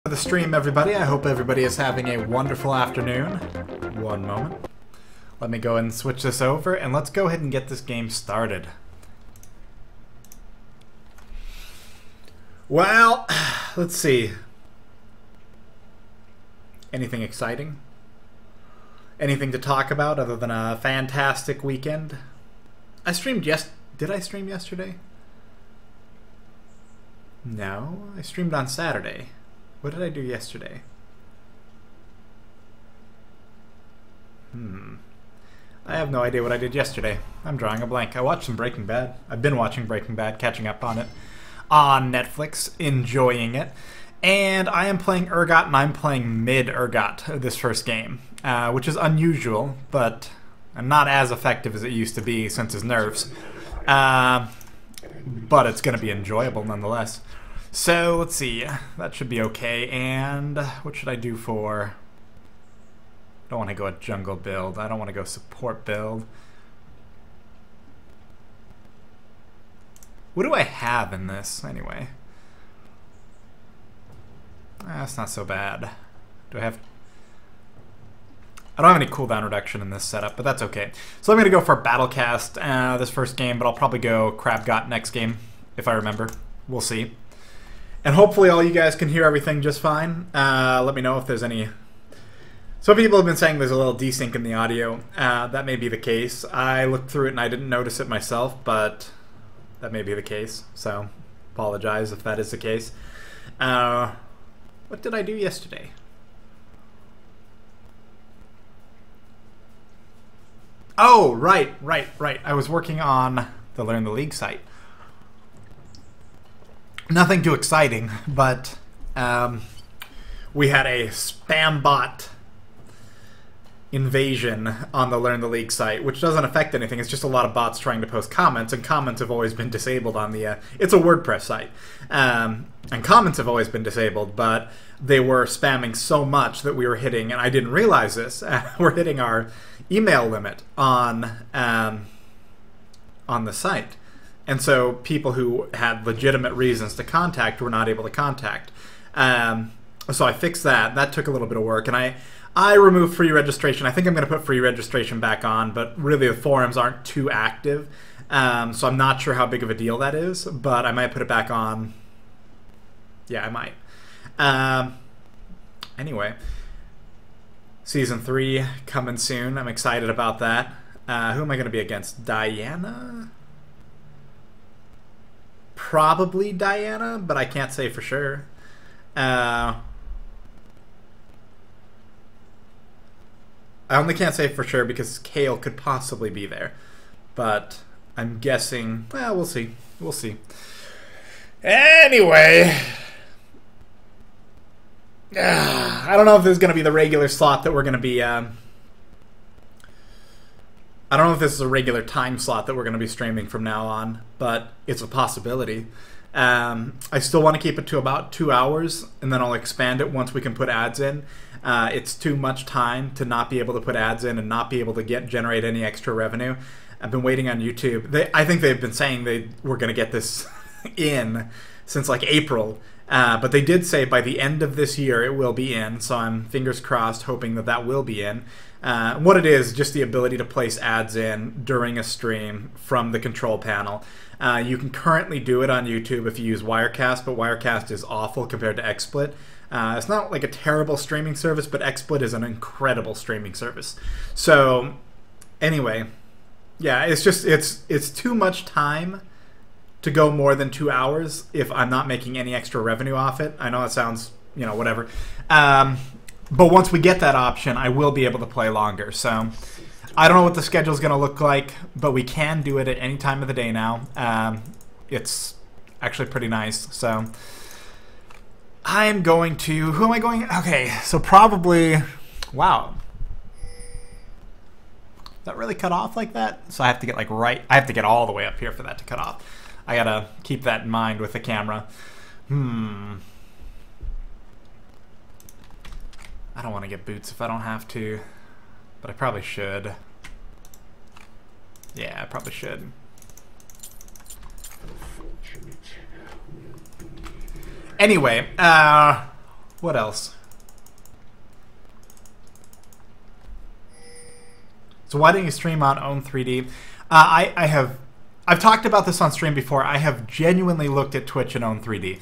The stream, everybody. I hope everybody is having a wonderful afternoon. One moment. Let me go ahead and switch this over, and let's go ahead and get this game started. Well, let's see. Anything exciting? Anything to talk about other than a fantastic weekend? I streamed Did I stream yesterday? No, I streamed on Saturday. What did I do yesterday? I have no idea what I did yesterday. I'm drawing a blank. I watched some Breaking Bad. I've been watching Breaking Bad, catching up on it on Netflix, enjoying it. And I am playing Urgot, and I'm playing mid-Urgot this first game, which is unusual, but not as effective as it used to be since his nerfs. But it's going to be enjoyable nonetheless. So, let's see. That should be okay. And what should I do for... I don't want to go a jungle build. I don't want to go support build. What do I have in this, anyway? That's not so bad. Do I have... I don't have any cooldown reduction in this setup, but that's okay. So I'm going to go for Battlecast this first game, but I'll probably go Crabgot next game, if I remember. We'll see. And hopefully all you guys can hear everything just fine. Let me know if there's any... Some people have been saying there's a little desync in the audio. That may be the case. I looked through it and I didn't notice it myself, but that may be the case. So, apologize if that is the case. What did I do yesterday? Oh, right. I was working on the Learn the League site. Nothing too exciting, but we had a spam bot invasion on the Learn the League site, which doesn't affect anything. It's just a lot of bots trying to post comments, and comments have always been disabled on the... it's a WordPress site, and comments have always been disabled, but they were spamming so much that we were hitting, and I didn't realize this, we're hitting our email limit on the site. And so people who had legitimate reasons to contact were not able to contact. So I fixed that. That took a little bit of work, and I removed free registration. I think I'm going to put free registration back on, but really the forums aren't too active. So I'm not sure how big of a deal that is, but I might put it back on. Yeah, I might. Anyway, Season 3 coming soon. I'm excited about that. Who am I going to be against? Diana? Probably Diana, but I can't say for sure. I only can't say for sure because Kale could possibly be there. But I'm guessing... Well, we'll see. We'll see. Anyway... I don't know if this is going to be the regular slot that we're going to be... I don't know if this is a regular time slot that we're going to be streaming from now on, but it's a possibility. I still want to keep it to about 2 hours, and then I'll expand it once we can put ads in. It's too much time to not be able to put ads in and not be able to generate any extra revenue. I've been waiting on YouTube. I think they've been saying they were going to get this in since like April, but they did say by the end of this year it will be in, so I'm fingers crossed hoping that that will be in. What it is, just the ability to place ads in during a stream from the control panel. You can currently do it on YouTube if you use Wirecast, but Wirecast is awful compared to XSplit. It's not like a terrible streaming service, but XSplit is an incredible streaming service. So, anyway, yeah, it's just it's too much time to go more than 2 hours if I'm not making any extra revenue off it. I know it sounds, you know, whatever. But once we get that option, I will be able to play longer. So I don't know what the schedule is going to look like, but we can do it at any time of the day now. It's actually pretty nice. So I'm going to... Who am I going... Okay, so probably... Wow. That really cut off like that? So I have to get like right... I have to get all the way up here for that to cut off. I got to keep that in mind with the camera. I don't want to get boots if I don't have to, but I probably should. Yeah, I probably should. Anyway, What else? So why didn't you stream on Own3D? I've talked about this on stream before. I have genuinely looked at Twitch and Own3D.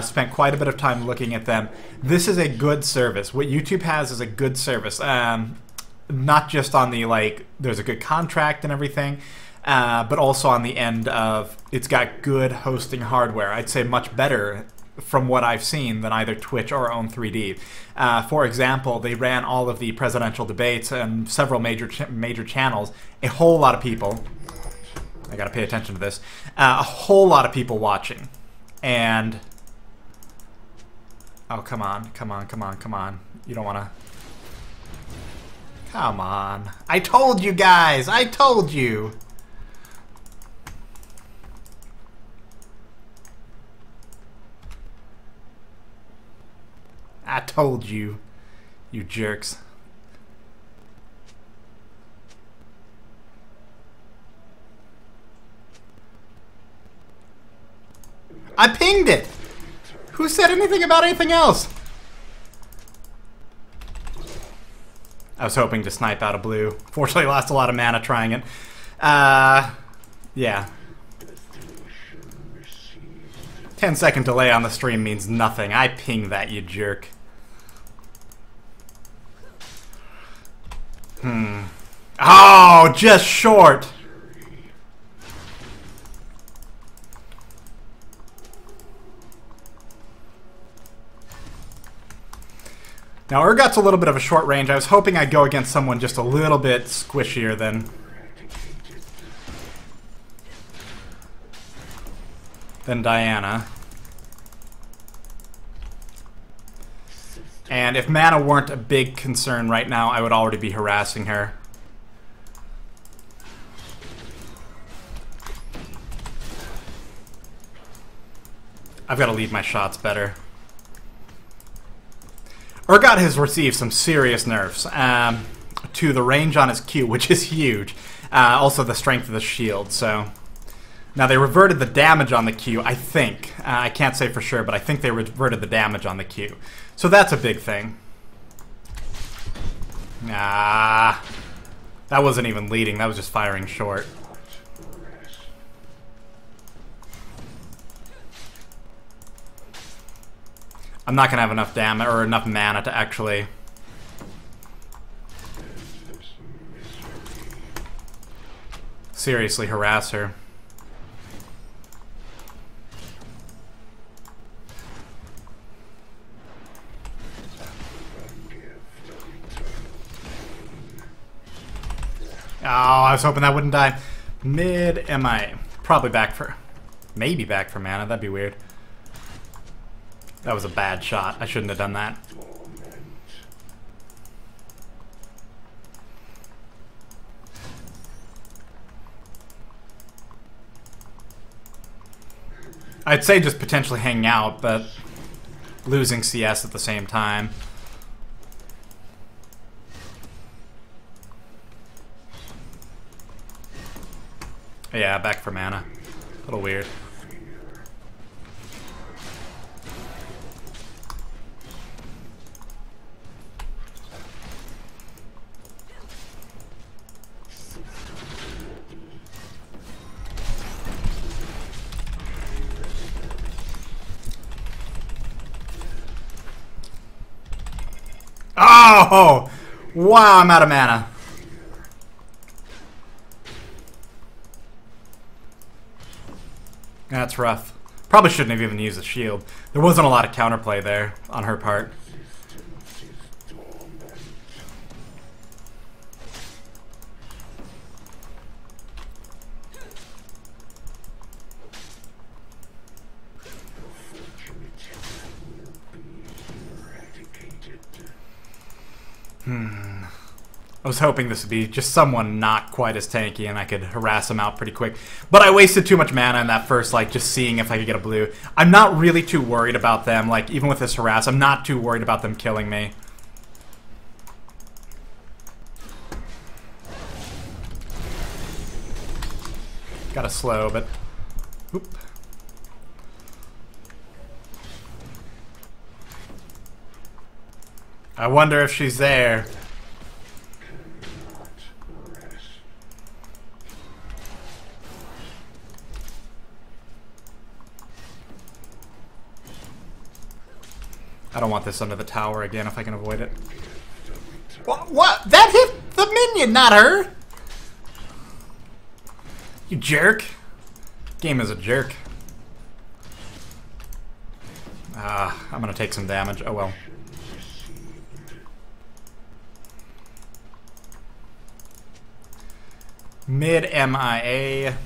Spent quite a bit of time looking at them. This is a good service. What YouTube has is a good service. Not just on the, like, there's a good contract and everything, but also on the end of it's got good hosting hardware. I'd say much better from what I've seen than either Twitch or Own3D. For example, they ran all of the presidential debates and several major channels. A whole lot of people, I gotta pay attention to this, a whole lot of people watching. And, oh, come on. You don't wanna, come on. I told you guys, I told you. I told you, you jerks. I pinged it! Who said anything about anything else? I was hoping to snipe out a blue. Fortunately, lost a lot of mana trying it. Yeah. 10-second delay on the stream means nothing. I pinged that, you jerk. Oh, just short. Now, Urgot's a little bit of a short range. I was hoping I'd go against someone just a little bit squishier than Diana. And if mana weren't a big concern right now, I would already be harassing her. I've got to lead my shots better. Urgot has received some serious nerfs to the range on his Q, which is huge. Also the strength of the shield, so... Now, they reverted the damage on the Q, I think. I can't say for sure, but I think they reverted the damage on the Q. So that's a big thing. Ah, that wasn't even leading. That was just firing short. I'm not going to have enough damage or enough mana to actually... seriously harass her. Oh, I was hoping that wouldn't die. Mid MI. Probably back for... maybe back for mana. That'd be weird. That was a bad shot. I shouldn't have done that. I'd say just potentially hanging out, but losing CS at the same time. Yeah, back for mana. A little weird. Oh! Wow, I'm out of mana. That's rough. Probably shouldn't have even used the shield. There wasn't a lot of counterplay there on her part. I was hoping this would be just someone not quite as tanky and I could harass him out pretty quick. But I wasted too much mana in that first, like, just seeing if I could get a blue. I'm not really too worried about them. Like, even with this harass, I'm not too worried about them killing me. Got a slow, but... Oop. I wonder if she's there. I don't want this under the tower again if I can avoid it. What? That hit the minion, not her! You jerk. Game is a jerk. I'm gonna take some damage. Oh well. Mid MIA.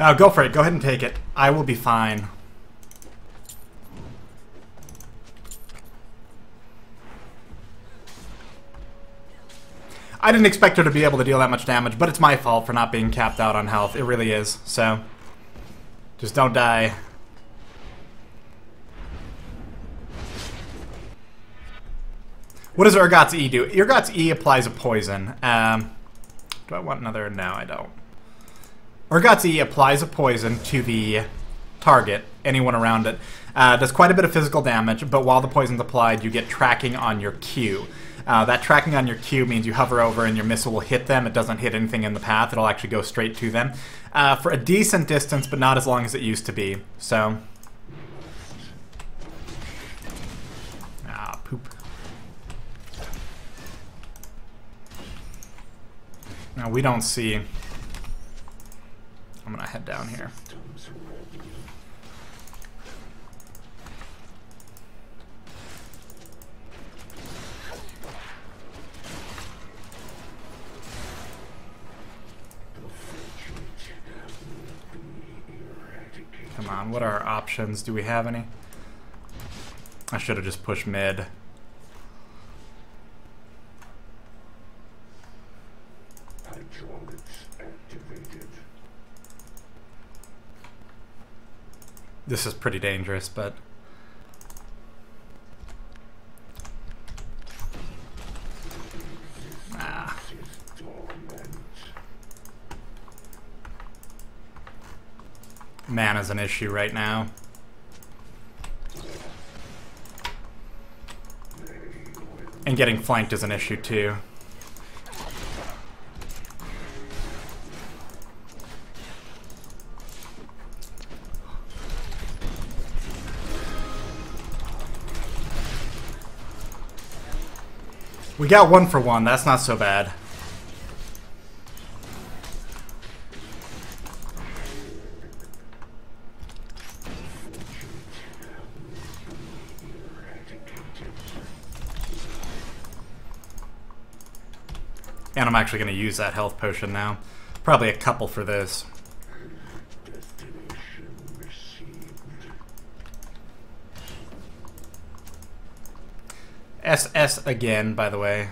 Oh, go for it. Go ahead and take it. I will be fine. I didn't expect her to be able to deal that much damage, but it's my fault for not being capped out on health. It really is. So, just don't die. What does Urgot's E do? Urgot's E applies a poison. Do I want another? No, I don't. Urgot's E applies a poison to the target, anyone around it. Does quite a bit of physical damage, but while the poison's applied, you get tracking on your Q. That tracking on your Q means you hover over and your missile will hit them. It doesn't hit anything in the path. It'll actually go straight to them. For a decent distance, but not as long as it used to be. So... poop. Now, we don't see... I'm gonna head down here. Come on, what are our options? Do we have any? I should have just pushed mid. This is pretty dangerous, but... Mana's an issue right now. And getting flanked is an issue too. We got 1 for 1, that's not so bad. And I'm actually going to use that health potion now. Probably a couple for this. SS again, by the way.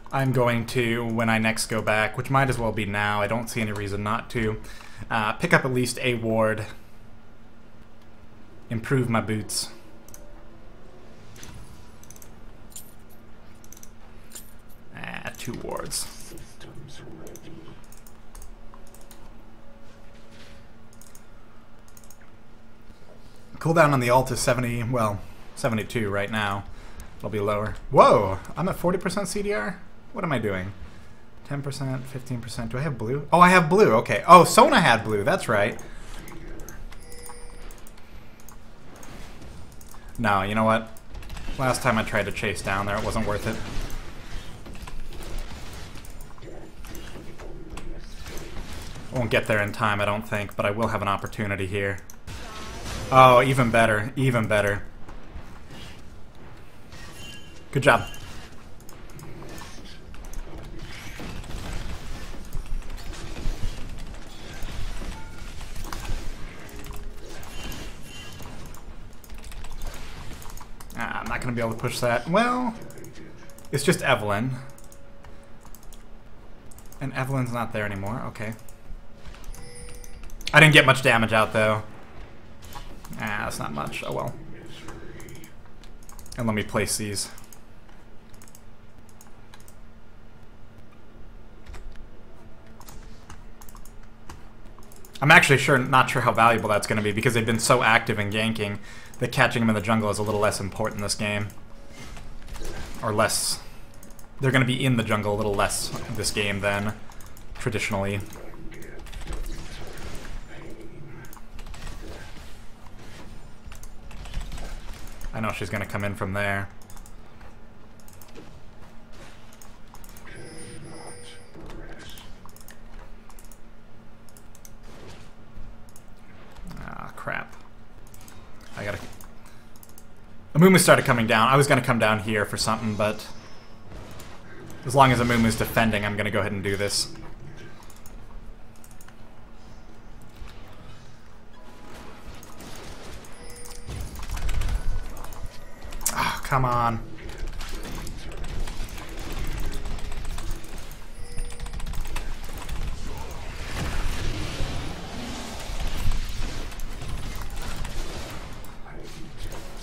I'm going to, when I next go back, which might as well be now, I don't see any reason not to, pick up at least a ward. Improve my boots. Ah, 2 wards. Cooldown on the ult is 70, well, 72 right now. It'll be lower. Whoa! I'm at 40% CDR? What am I doing? 10%, 15%. Do I have blue? Oh, I have blue. Okay. Oh, Sona had blue. That's right. No, you know what? Last time I tried to chase down there, it wasn't worth it. Won't get there in time, I don't think, but I will have an opportunity here. Oh, even better. Even better. Good job. I'm not going to be able to push that. Well, it's just Evelyn. And Evelyn's not there anymore. Okay. I didn't get much damage out, though. That's not much. Oh, well. And let me place these. I'm actually not sure how valuable that's going to be because they've been so active in ganking that catching them in the jungle is a little less important in this game. Or less... They're going to be in the jungle a little less this game than traditionally. I know she's going to come in from there. Ah, crap. I gotta... Amumu started coming down. I was going to come down here for something, but... As long as Amumu's defending, I'm going to go ahead and do this. Oh, come on.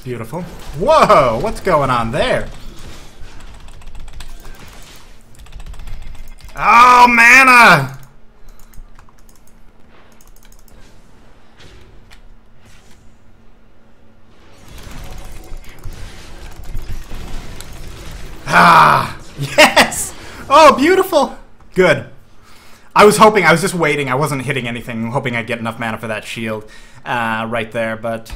Beautiful. Whoa! What's going on there? Oh, mana! Ah! Yes! Oh, beautiful! Good. I was hoping, I was just waiting. I wasn't hitting anything, hoping I'd get enough mana for that shield right there, but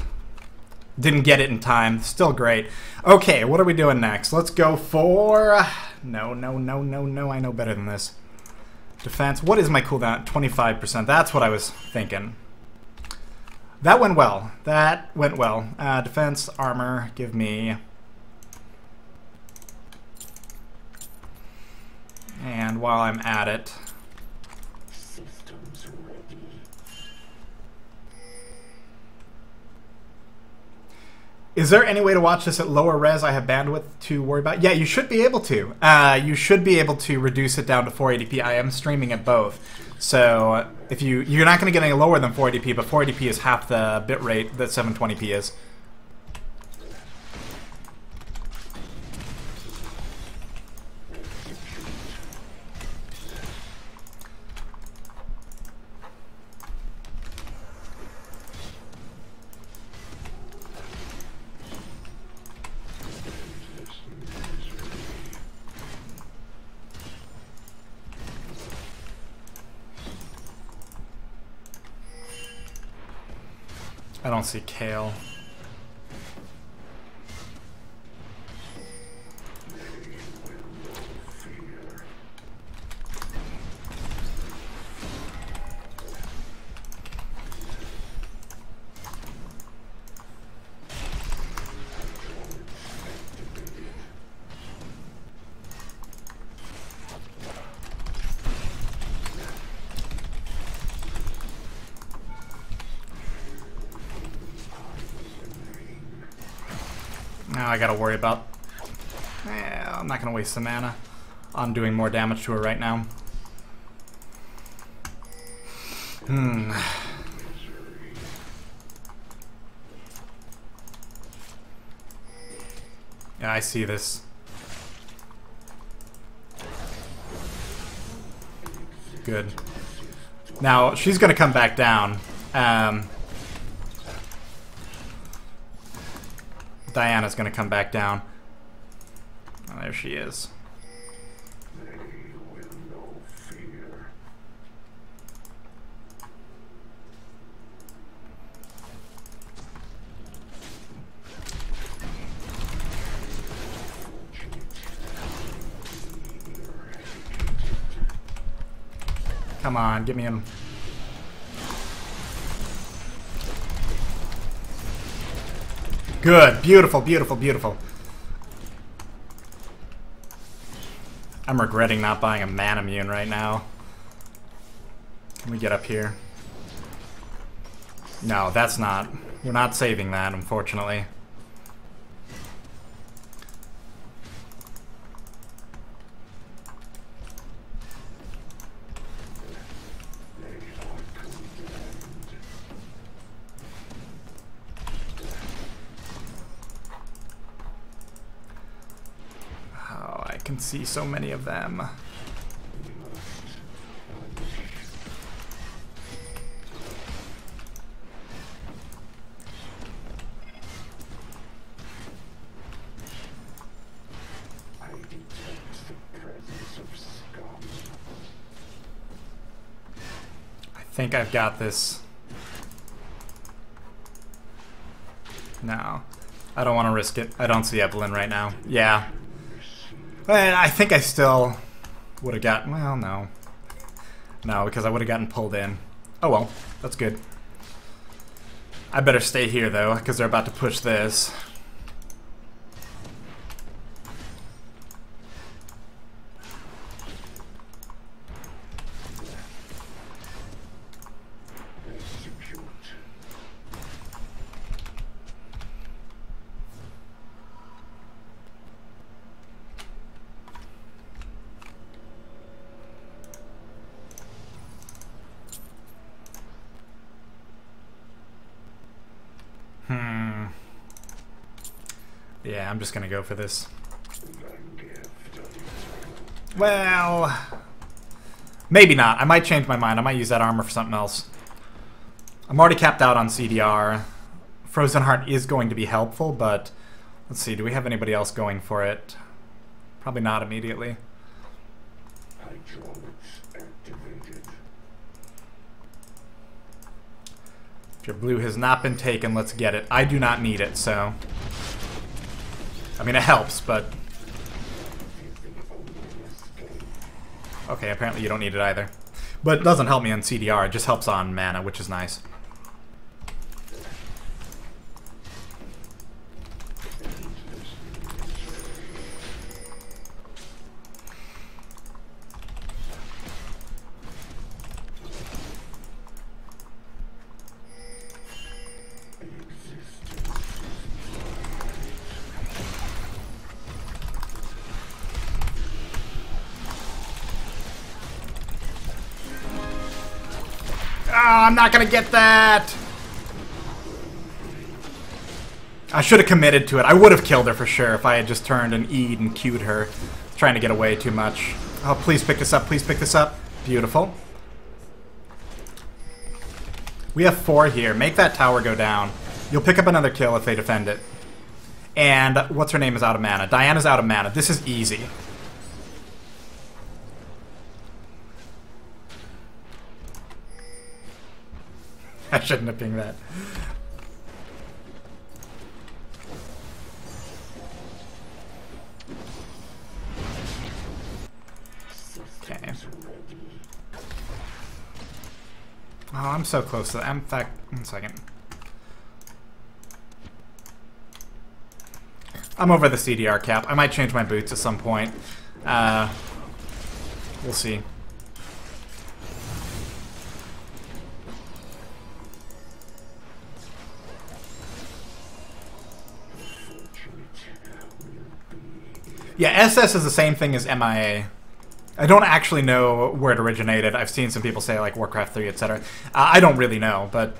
didn't get it in time. Still great. Okay, what are we doing next? Let's go for... No, no, no, no, no. I know better than this. Defense. What is my cooldown? 25%. That's what I was thinking. That went well. That went well. Defense, armor, give me... And while I'm at it... Is there any way to watch this at lower res I have bandwidth to worry about? Yeah, you should be able to. You should be able to reduce it down to 480p. I am streaming at both. So if you're not going to get any lower than 480p, but 480p is half the bitrate that 720p is. I don't see Kale. Now I gotta worry about... I'm not gonna waste the mana on doing more damage to her right now. Yeah, I see this. Good. Now, she's gonna come back down. Diana's gonna come back down. There she is. Come on, get me in. Good. Beautiful, beautiful, beautiful. I'm regretting not buying a mana immune right now. Can we get up here? No, that's not. We're not saving that, unfortunately. I can see so many of them. I think I've got this. No. I don't want to risk it. I don't see Evelyn right now. Yeah. I think I still would have gotten... Well, no. No, because I would have gotten pulled in. Oh well, that's good. I better stay here, though, because they're about to push this. Yeah, I'm just gonna go for this. Well, maybe not. I might change my mind. I might use that armor for something else. I'm already capped out on CDR. Frozen Heart is going to be helpful, but let's see. Do we have anybody else going for it? Probably not immediately. If your blue has not been taken, let's get it. I do not need it, so... I mean, it helps, but... Okay, apparently you don't need it either. But it doesn't help me on CDR, it just helps on mana, which is nice. Oh, I'm not gonna get that! I should have committed to it. I would have killed her for sure if I had just turned and E'd and Q'd her. Trying to get away too much. Oh, please pick this up, please pick this up. Beautiful. We have 4 here. Make that tower go down. You'll pick up another kill if they defend it. And what's her name is out of mana. Diana's out of mana. This is easy. I shouldn't have pinged that. Okay. Oh, I'm so close to that. In fact, 1 second. I'm over the CDR cap. I might change my boots at some point. We'll see. Yeah, SS is the same thing as MIA. I don't actually know where it originated. I've seen some people say like Warcraft 3, etc. I don't really know, but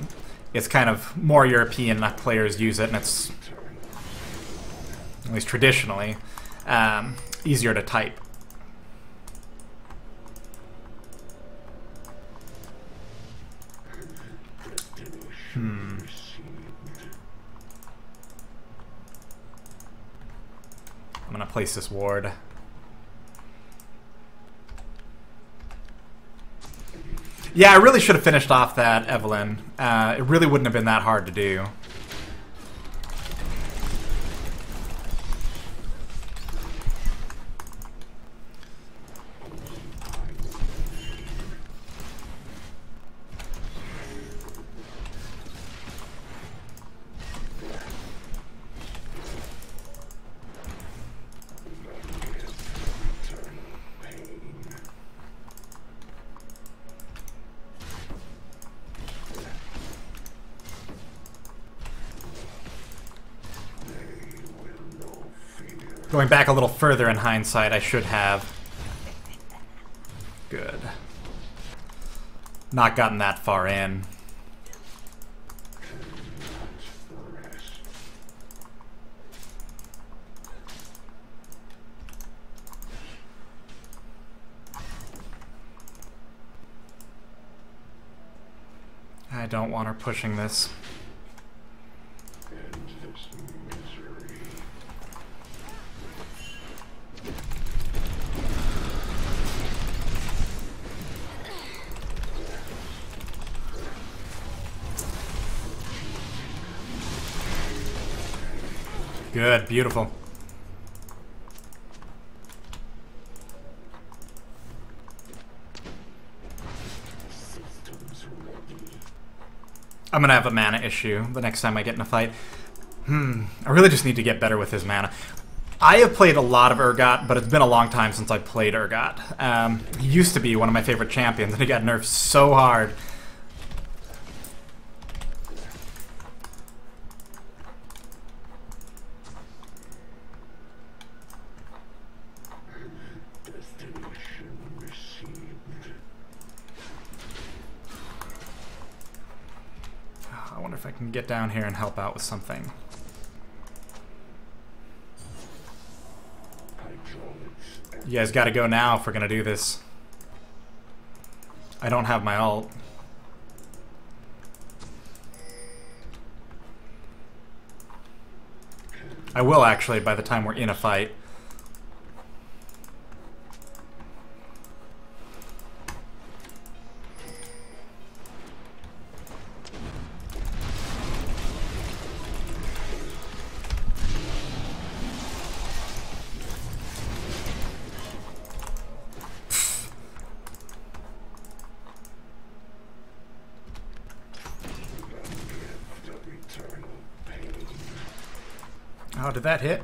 it's kind of more European players use it, and it's, at least traditionally, easier to type. gonna place this ward. Yeah, I really should have finished off that Evelyn. It really wouldn't have been that hard to do. Going back a little further in hindsight, I should have. Good. Not gotten that far in. I don't want her pushing this. Good, beautiful. I'm gonna have a mana issue the next time I get in a fight. I really just need to get better with his mana. I have played a lot of Urgot, but it's been a long time since I played Urgot. He used to be one of my favorite champions, and he got nerfed so hard. I wonder if I can get down here and help out with something. You guys gotta go now if we're gonna do this. I don't have my ult. I will actually by the time we're in a fight. Oh, did that hit?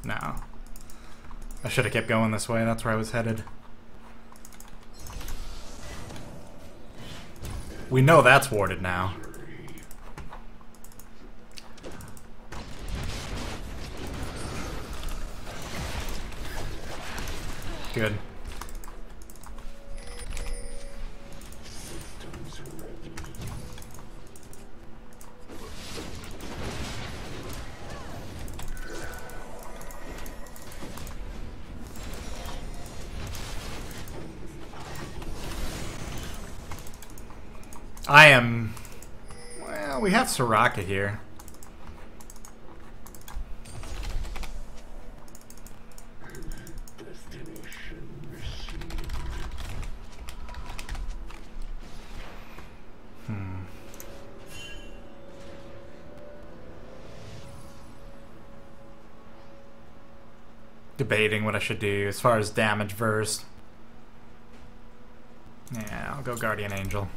No. I should have kept going this way. That's where I was headed. We know that's warded now. Good. I am... Well, we have Soraka here. Debating what I should do as far as damage verse. Yeah, I'll go Guardian Angel.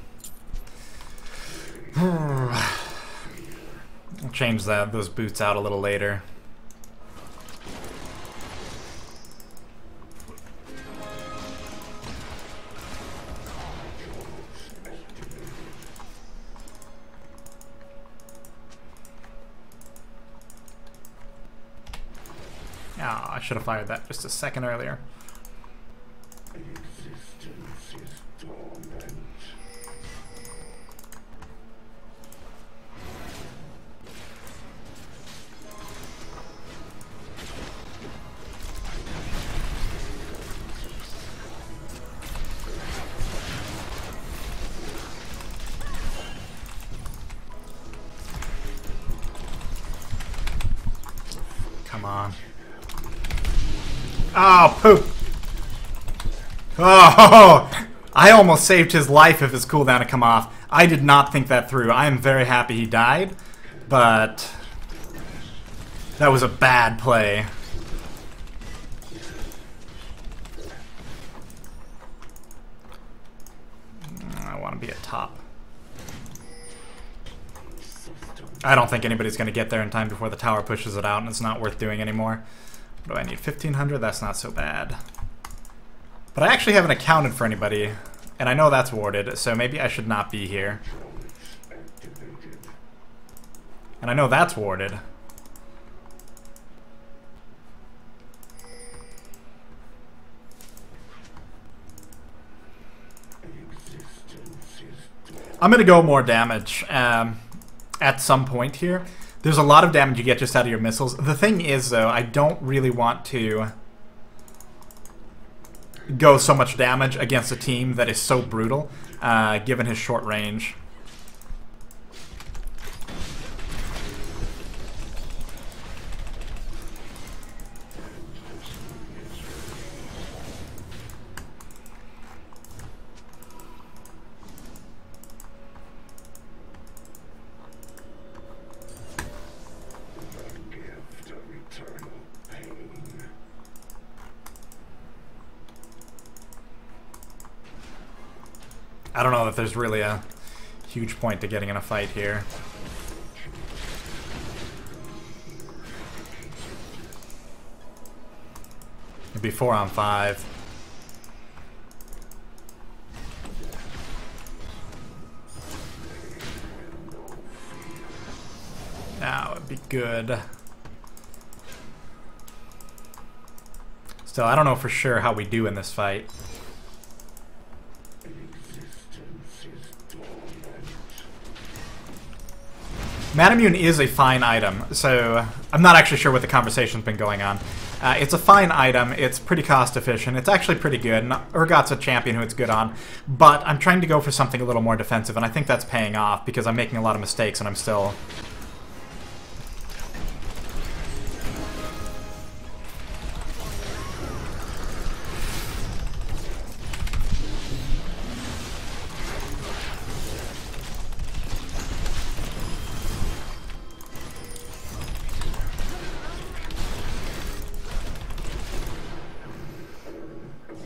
I'll change those boots out a little later. Ah, I should have fired that just a second earlier. Come on. Oh, poop. Oh, I almost saved his life if his cooldown had come off. I did not think that through. I am very happy he died, but that was a bad play. I want to be at top. I don't think anybody's going to get there in time before the tower pushes it out, and it's not worth doing anymore. What do I need? 1,500? That's not so bad. But I actually haven't accounted for anybody, and I know that's warded, so maybe I should not be here. And I know that's warded. I'm going to go more damage at some point here. There's a lot of damage you get just out of your missiles. The thing is, though, I don't really want to go so much damage against a team that is so brutal, given his short range. I don't know if there's really a huge point to getting in a fight here. It'd be 4 on 5. Now it'd be good. Still, I don't know for sure how we do in this fight. Manamune is a fine item, so I'm not actually sure what the conversation's been going on. It's a fine item, it's pretty cost efficient, it's actually pretty good. Urgot's a champion who it's good on, but I'm trying to go for something a little more defensive, and I think that's paying off because I'm making a lot of mistakes and I'm still...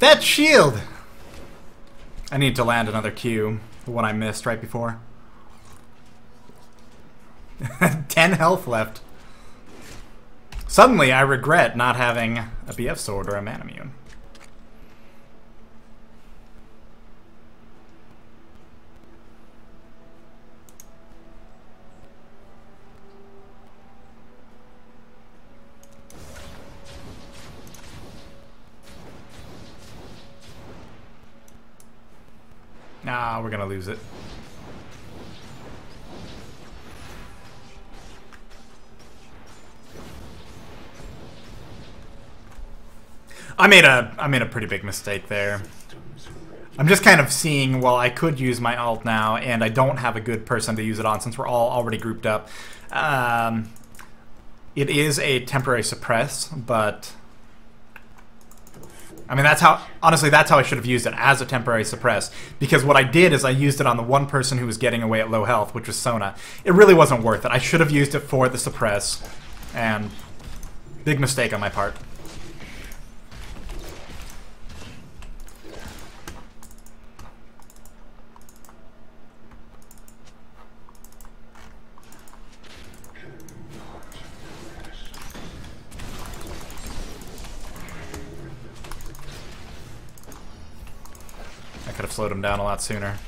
That shield! I need to land another Q, the one I missed right before. 10 health left. Suddenly I regret not having a BF sword or a Manamune. Nah, we're gonna lose it. I made a pretty big mistake there. I'm just kind of seeing, well, I could use my ult now, and I don't have a good person to use it on since we're all already grouped up. It is a temporary suppress, but... I mean, that's how, honestly, that's how I should have used it, as a temporary suppress. Because what I did is I used it on the one person who was getting away at low health, which was Sona. It really wasn't worth it. I should have used it for the suppress. And big mistake on my part. Could have slowed him down a lot sooner.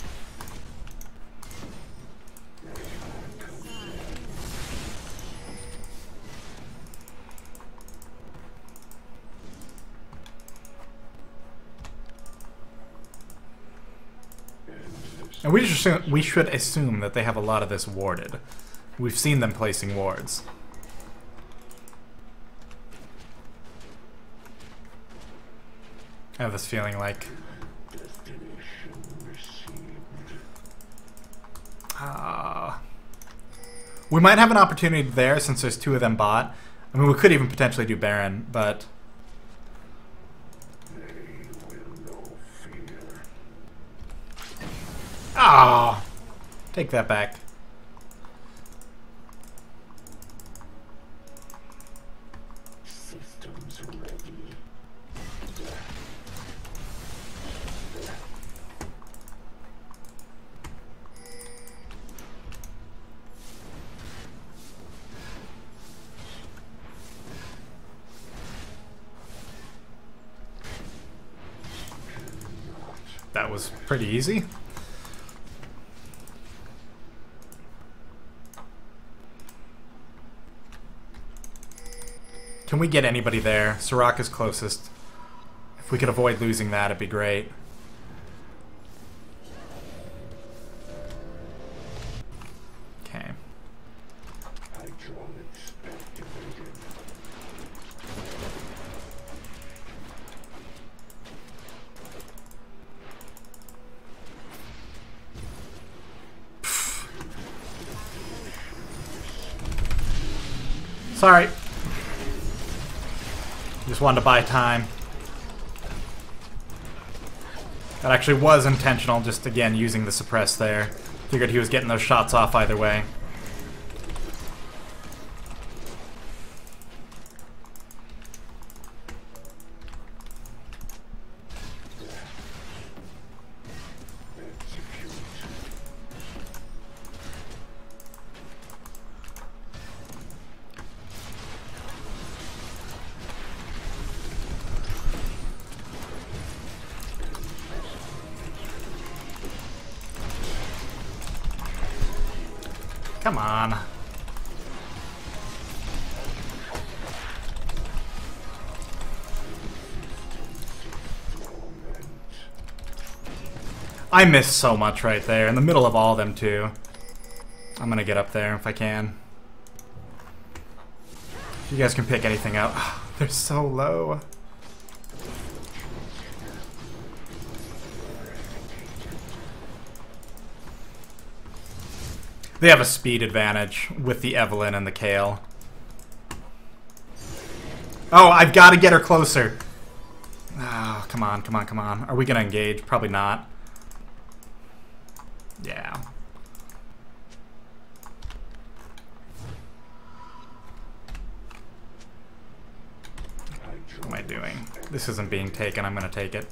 And we should assume that they have a lot of this warded. We've seen them placing wards. I have this feeling like... we might have an opportunity there since there's 2 of them bot. I mean, we could even potentially do Baron, but Take that back. Systems ready. That was pretty easy. Can we get anybody there? Sirach is closest. If we could avoid losing that, it'd be great. Okay. Hydraulics activated. Sorry. Just wanted to buy time. That actually was intentional, just again using the suppress there. Figured he was getting those shots off either way. Come on. I missed so much right there, in the middle of all of them too. I'm gonna get up there if I can. You guys can pick anything up. They're so low. They have a speed advantage with the Evelyn and the Kale. Oh, I've got to get her closer. Oh, come on, come on, come on. Are we going to engage? Probably not. Yeah. What am I doing? This isn't being taken. I'm going to take it.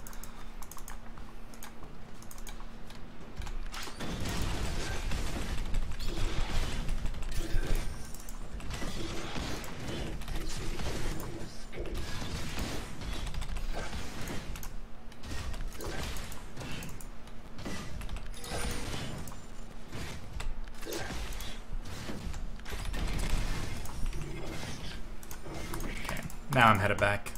Now I'm headed back.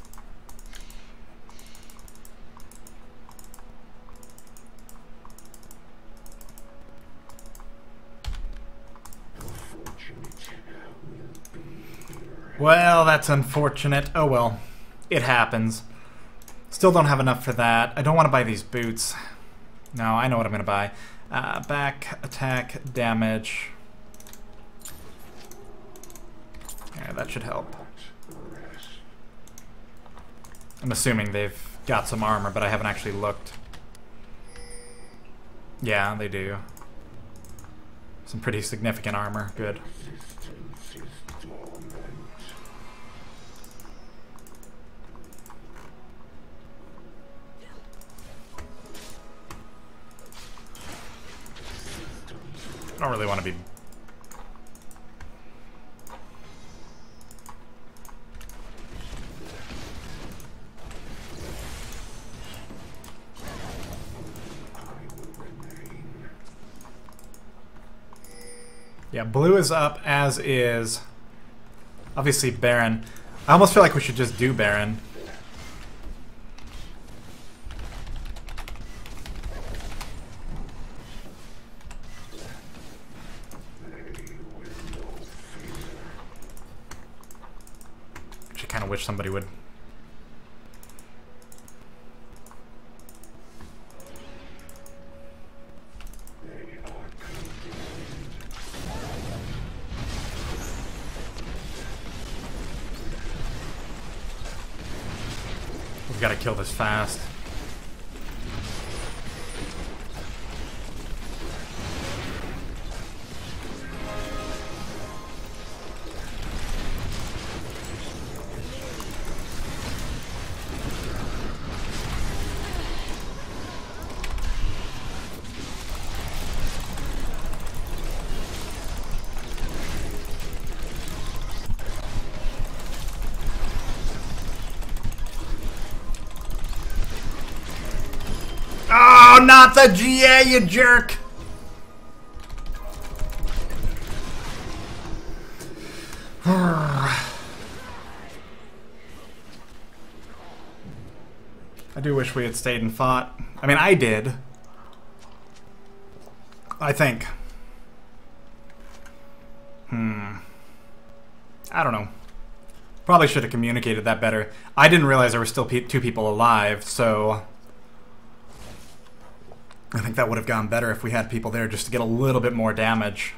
Well, that's unfortunate. Oh well. It happens. Still don't have enough for that. I don't want to buy these boots. No, I know what I'm going to buy. Back, attack, damage. Yeah, that should help. I'm assuming they've got some armor, but I haven't actually looked. Yeah, they do. Some pretty significant armor. Good. I don't really want to be... Yeah, blue is up, as is obviously Baron. I almost feel like we should just do Baron. I kind of wish somebody would. We've got to kill this fast. No, not the GA, you jerk! I do wish we had stayed and fought. I mean, I did. I think. I don't know. Probably should have communicated that better. I didn't realize there were still two people alive, so I think that would have gone better if we had people there just to get a little bit more damage.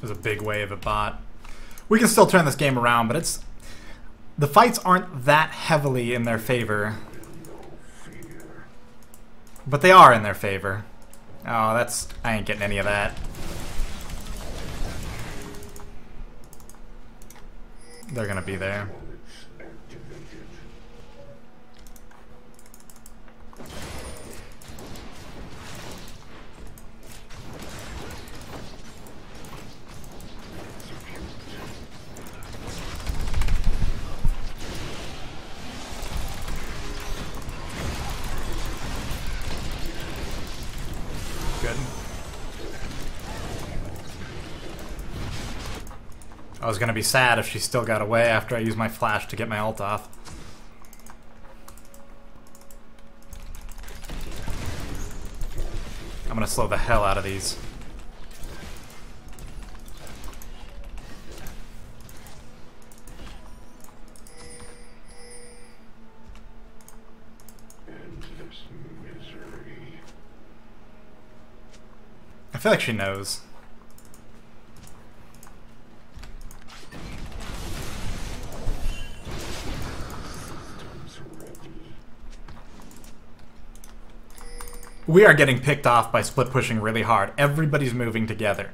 There's a big wave of bot. We can still turn this game around, but it's... the fights aren't that heavily in their favor. But they are in their favor. Oh, that's... I ain't getting any of that. They're gonna be there. Good. I was gonna be sad if she still got away after I used my flash to get my ult off. I'm gonna slow the hell out of these. I feel like she knows. We are getting picked off by split pushing really hard. Everybody's moving together.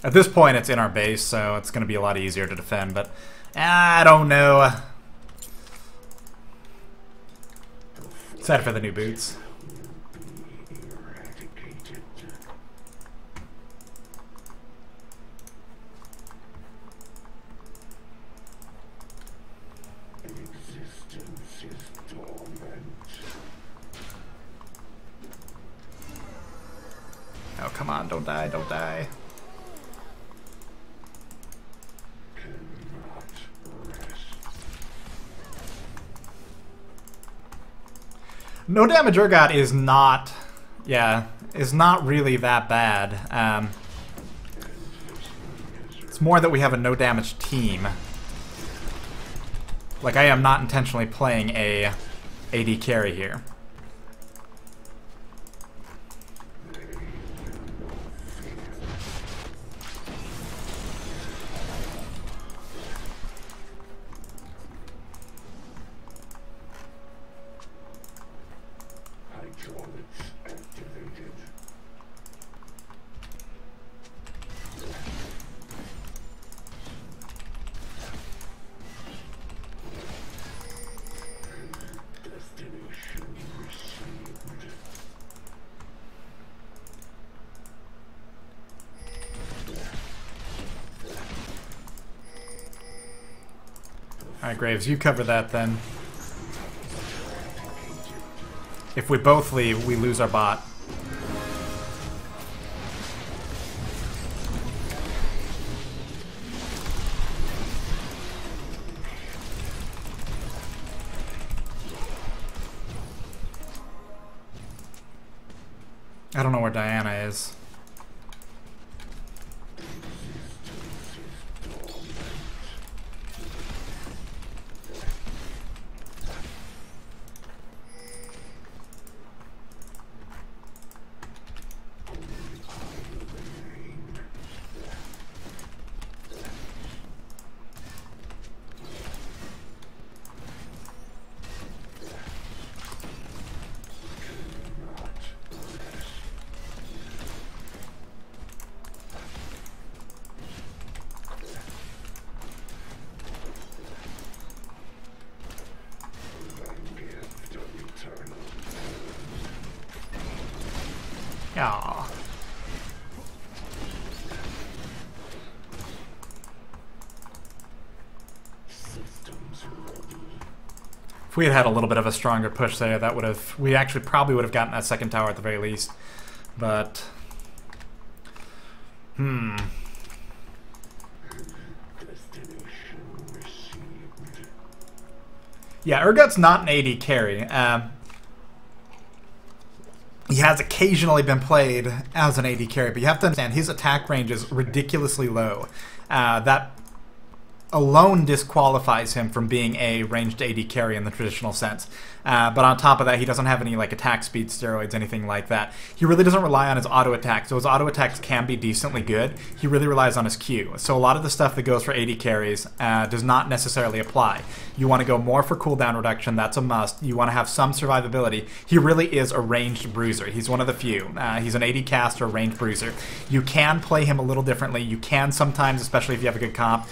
At this point, it's in our base, so it's going to be a lot easier to defend, but I don't know. Sad for the new boots. Oh, come on, don't die, don't die. No damage Urgot is not, is not really that bad. It's more that we have a no damage team. Like, I am not intentionally playing a AD carry here. Alright, Graves, you cover that then. If we both leave, we lose our bot. I don't know where Diana is. Aww. If we had had a little bit of a stronger push there, that would have... We actually probably would have gotten that second tower at the very least. But... Yeah, Urgot's not an AD carry. He has occasionally been played as an AD carry, but you have to understand his attack range is ridiculously low. That alone disqualifies him from being a ranged AD carry in the traditional sense. But on top of that, he doesn't have any like attack speed steroids, anything like that. He really doesn't rely on his auto attack, so his auto attacks can be decently good. He really relies on his Q. So a lot of the stuff that goes for AD carries does not necessarily apply. You want to go more for cooldown reduction, that's a must. You want to have some survivability. He really is a ranged bruiser. He's one of the few. He's an AD caster, ranged bruiser. You can play him a little differently. You can sometimes, especially if you have a good comp,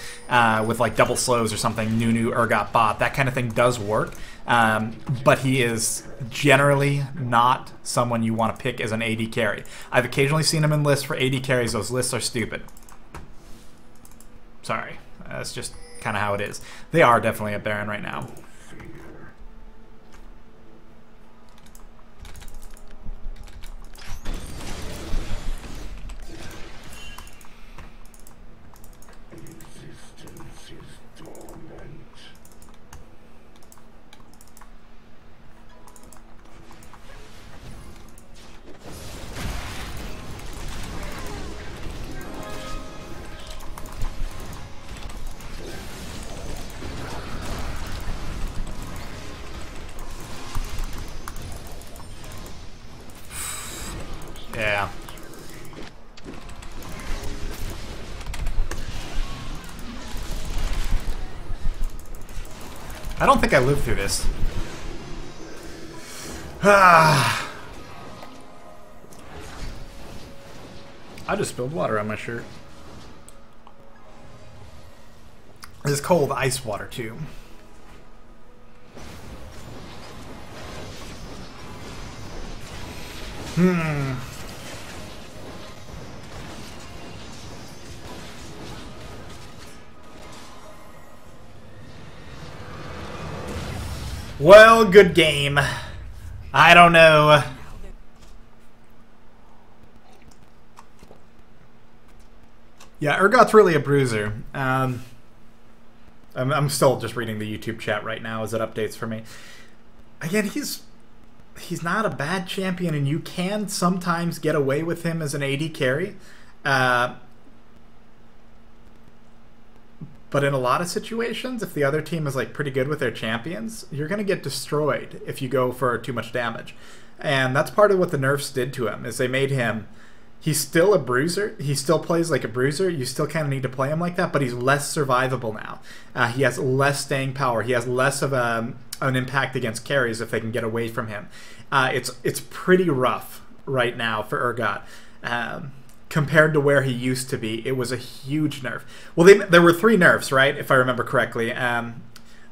with like double slows or something, Nunu, Urgot bot, that kind of thing does work. But he is generally not someone you want to pick as an AD carry. I've occasionally seen him in lists for AD carries. Those lists are stupid. Sorry. That's just kind of how it is. They are definitely a Baron right now. Yeah. I don't think I lived through this. I just spilled water on my shirt. This is cold ice water too. Well, good game. I don't know. Yeah, Urgot's really a bruiser. I'm still just reading the YouTube chat right now as it updates for me. Again, he's not a bad champion, and you can sometimes get away with him as an AD carry. But in a lot of situations, if the other team is like pretty good with their champions, you're going to get destroyed if you go for too much damage. And that's part of what the nerfs did to him, is they made him... He's still a bruiser. He still plays like a bruiser. You still kind of need to play him like that, but he's less survivable now. He has less staying power. He has less of an impact against carries if they can get away from him. It's pretty rough right now for Urgot. Compared to where he used to be, it was a huge nerf. Well, there were 3 nerfs, right? If I remember correctly.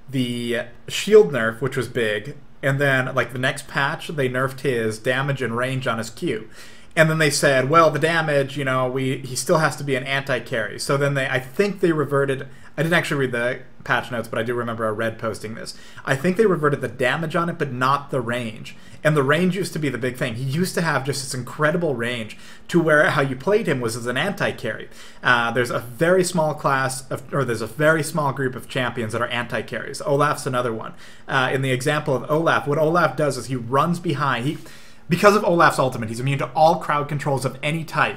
The shield nerf, which was big, and then like the next patch, they nerfed his damage and range on his Q. And then they said, well, the damage, you know, he still has to be an anti-carry. So then I think they reverted. I didn't actually read the patch notes, but I do remember a Red posting this. I think they reverted the damage on it, but not the range. And the range used to be the big thing. He used to have just this incredible range to where how you played him was as an anti-carry. There's a very small there's a very small group of champions that are anti-carries. Olaf's another one. In the example of Olaf, what Olaf does is he runs behind. because of Olaf's ultimate, he's immune to all crowd controls of any type.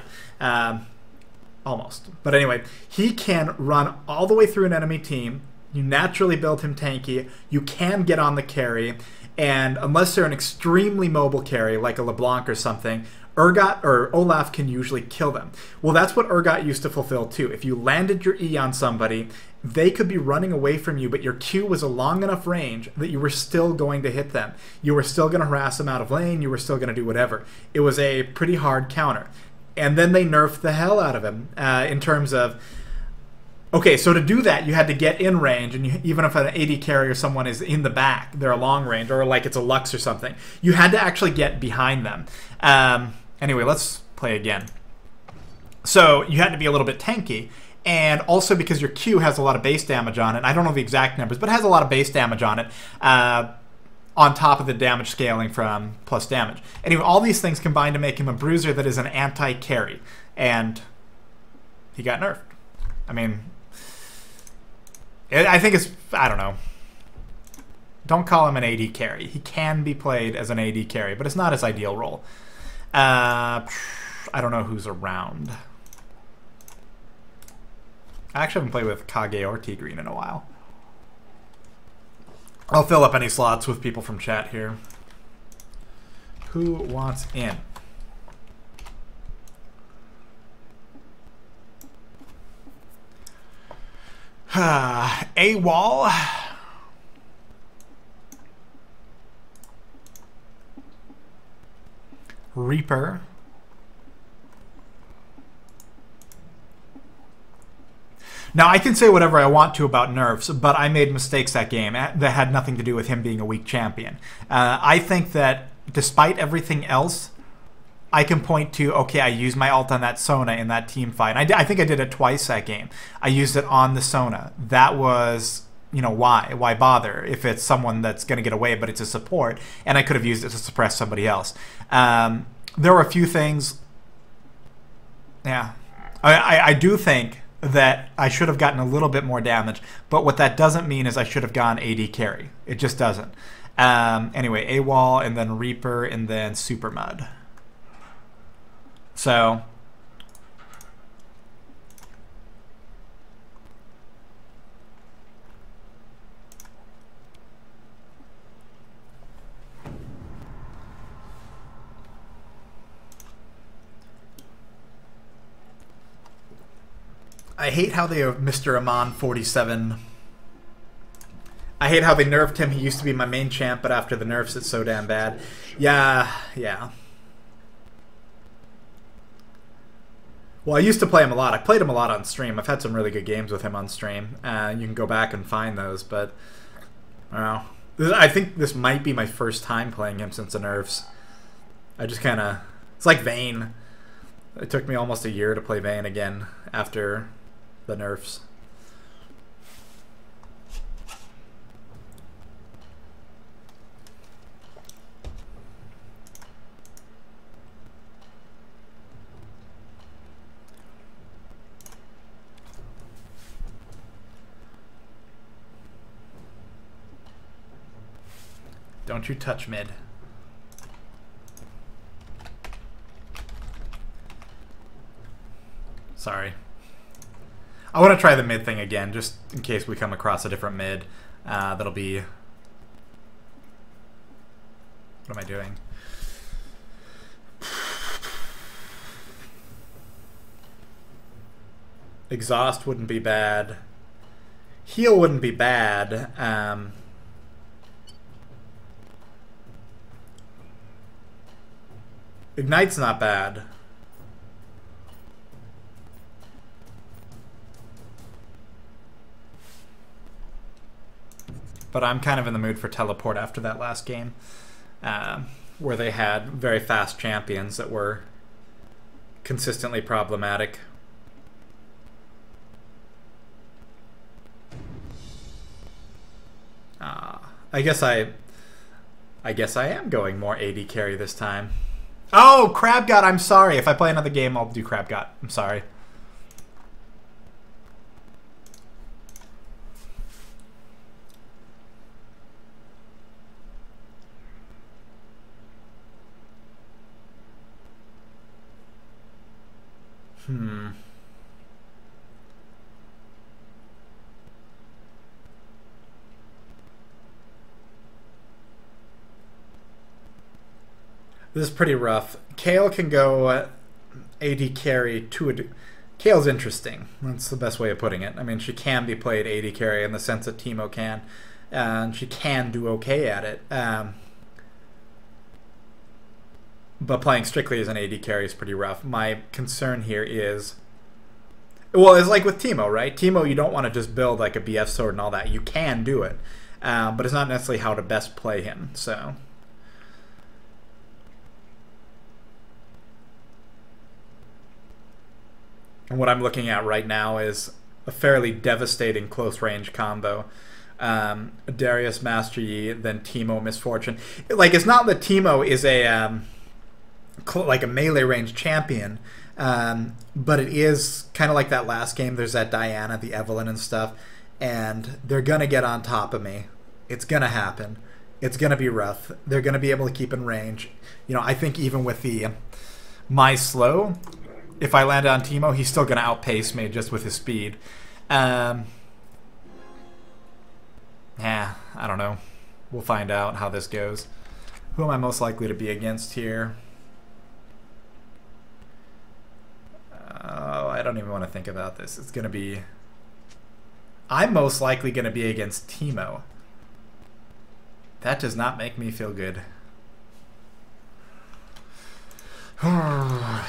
Almost. But anyway, he can run all the way through an enemy team. You naturally build him tanky. You can get on the carry. And unless they're an extremely mobile carry, like a LeBlanc or something, Urgot or Olaf can usually kill them. Well, that's what Urgot used to fulfill too. If you landed your E on somebody, they could be running away from you, but your Q was a long enough range that you were still going to hit them. You were still going to harass them out of lane. You were still going to do whatever. It was a pretty hard counter. And then they nerfed the hell out of him in terms of... Okay, so to do that, you had to get in range, and even if an AD carry or someone is in the back, they're a long range, or like it's a Lux or something, you had to actually get behind them. Anyway, let's play again. So you had to be a little bit tanky, and also because your Q has a lot of base damage on it. I don't know the exact numbers, but it has a lot of base damage on it, on top of the damage scaling from plus damage. Anyway, all these things combine to make him a bruiser that is an anti-carry, and he got nerfed. I mean... I think it's, I don't know. Don't call him an AD carry. He can be played as an AD carry, but it's not his ideal role. I don't know who's around. I actually haven't played with Kage or T-Green in a while. I'll fill up any slots with people from chat here. Who wants in? AWOL. Reaper. Now, I can say whatever I want to about nerfs, but I made mistakes that game that had nothing to do with him being a weak champion. I think that despite everything else, I can point to, okay, I used my ult on that Sona in that team fight. I think I did it twice that game. I used it on the Sona. That was, you know, why? Why bother if it's someone that's going to get away, but it's a support, and I could have used it to suppress somebody else. There were a few things. Yeah. I do think that I should have gotten a little bit more damage, but what that doesn't mean is I should have gone AD carry. It just doesn't. Anyway, AWOL, and then Reaper, and then Super Mud. So, I hate how they have Mr. Amon 47. I hate how they nerfed him. He used to be my main champ, but after the nerfs, it's so damn bad. Yeah. Well, I used to play him a lot. I played him a lot on stream. I've had some really good games with him on stream. You can go back and find those, but I think this might be my first time playing him since the nerfs. I just kind of... It's like Vayne. It took me almost a year to play Vayne again after the nerfs. Don't you touch mid. Sorry. I want to try the mid thing again, just in case we come across a different mid. That'll be... What am I doing? Exhaust wouldn't be bad. Heal wouldn't be bad. Ignite's not bad. But I'm kind of in the mood for teleport after that last game, where they had very fast champions that were consistently problematic. I guess I am going more AD carry this time. Oh, Crab God, I'm sorry. If I play another game, I'll do Crab God. I'm sorry. Hmm. This is pretty rough. Kale can go AD carry to a... Kale's interesting. That's the best way of putting it. I mean, she can be played AD carry in the sense that Teemo can. And she can do okay at it. But playing strictly as an AD carry is pretty rough. My concern here is... Well, it's like with Teemo, right? Teemo, you don't want to just build like a BF sword and all that. You can do it. But it's not necessarily how to best play him, so... And what I'm looking at right now is a fairly devastating close-range combo. Darius Master Yi, then Teemo Misfortune. Like, it's not that Teemo is a like a melee range champion, but it is kind of like that last game. There's that Diana, the Evelyn and stuff, and they're gonna get on top of me. It's gonna happen. It's gonna be rough. They're gonna be able to keep in range. You know, I think even with the my slow, if I landed on Teemo, he's still gonna outpace me just with his speed. Yeah, I don't know. We'll find out how this goes. Who am I most likely to be against here? Oh, I don't even want to think about this. It's going to be... I'm most likely going to be against Teemo. That does not make me feel good. I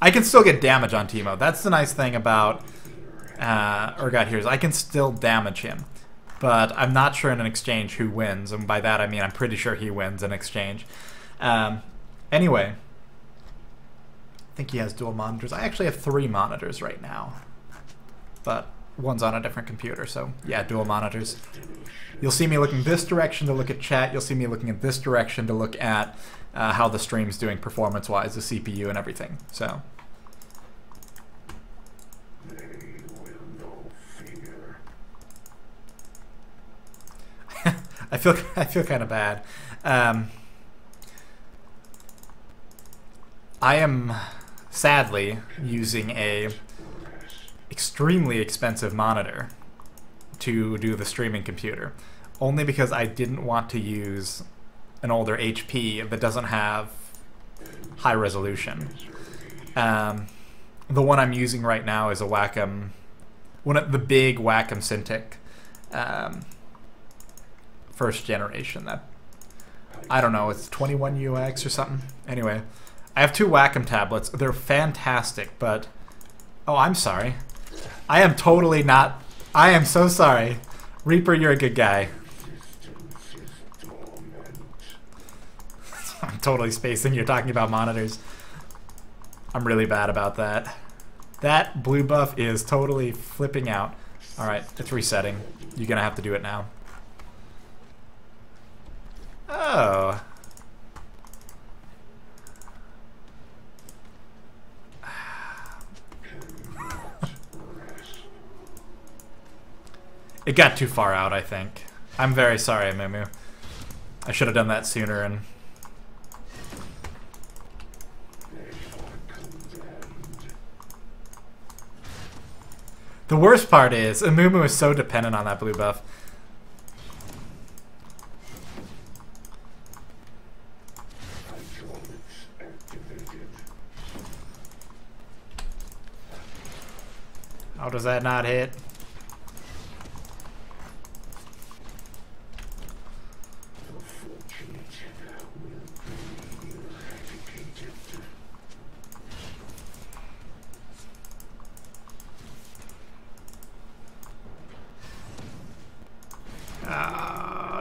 can still get damage on Teemo. That's the nice thing about Urgot here is I can still damage him. But I'm not sure in an exchange who wins. And by that I mean I'm pretty sure he wins in exchange. Anyway... I think he has dual monitors. I actually have 3 monitors right now, but one's on a different computer, so yeah, dual monitors. You'll see me looking this direction to look at chat. You'll see me looking at this direction to look at how the stream's doing performance-wise, the CPU and everything. So. I feel kind of bad. I am sadly using a extremely expensive monitor to do the streaming computer, only because I didn't want to use an older HP that doesn't have high resolution. The one I'm using right now is a Wacom, the big Wacom Cintiq, first generation. That I don't know, it's 21 UX or something. Anyway. I have 2 Wacom tablets. They're fantastic, but... Oh, I'm sorry. I am totally not... I am so sorry. Reaper, you're a good guy. I'm totally spacing. You're talking about monitors. I'm really bad about that. That blue buff is totally flipping out. Alright, it's resetting. You're gonna have to do it now. Oh... It got too far out, I think. I'm very sorry, Mumu. I should have done that sooner. And the worst part is, Mumu is so dependent on that blue buff. How does that not hit?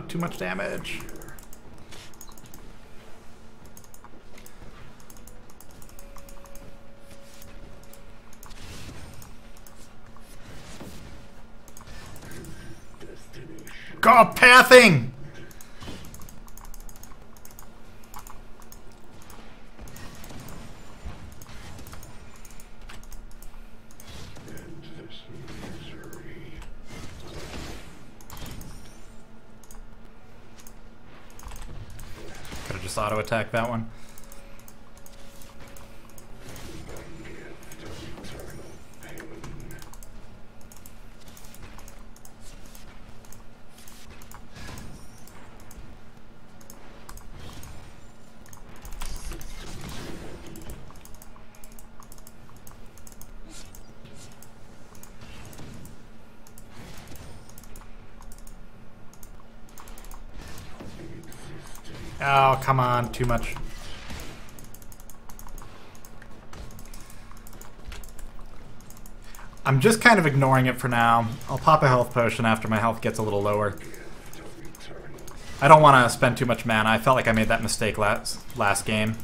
Too much damage. Go pathing! Auto attack that one. Oh, come on. Too much. I'm just kind of ignoring it for now. I'll pop a health potion after my health gets a little lower. I don't want to spend too much mana. I felt like I made that mistake last game.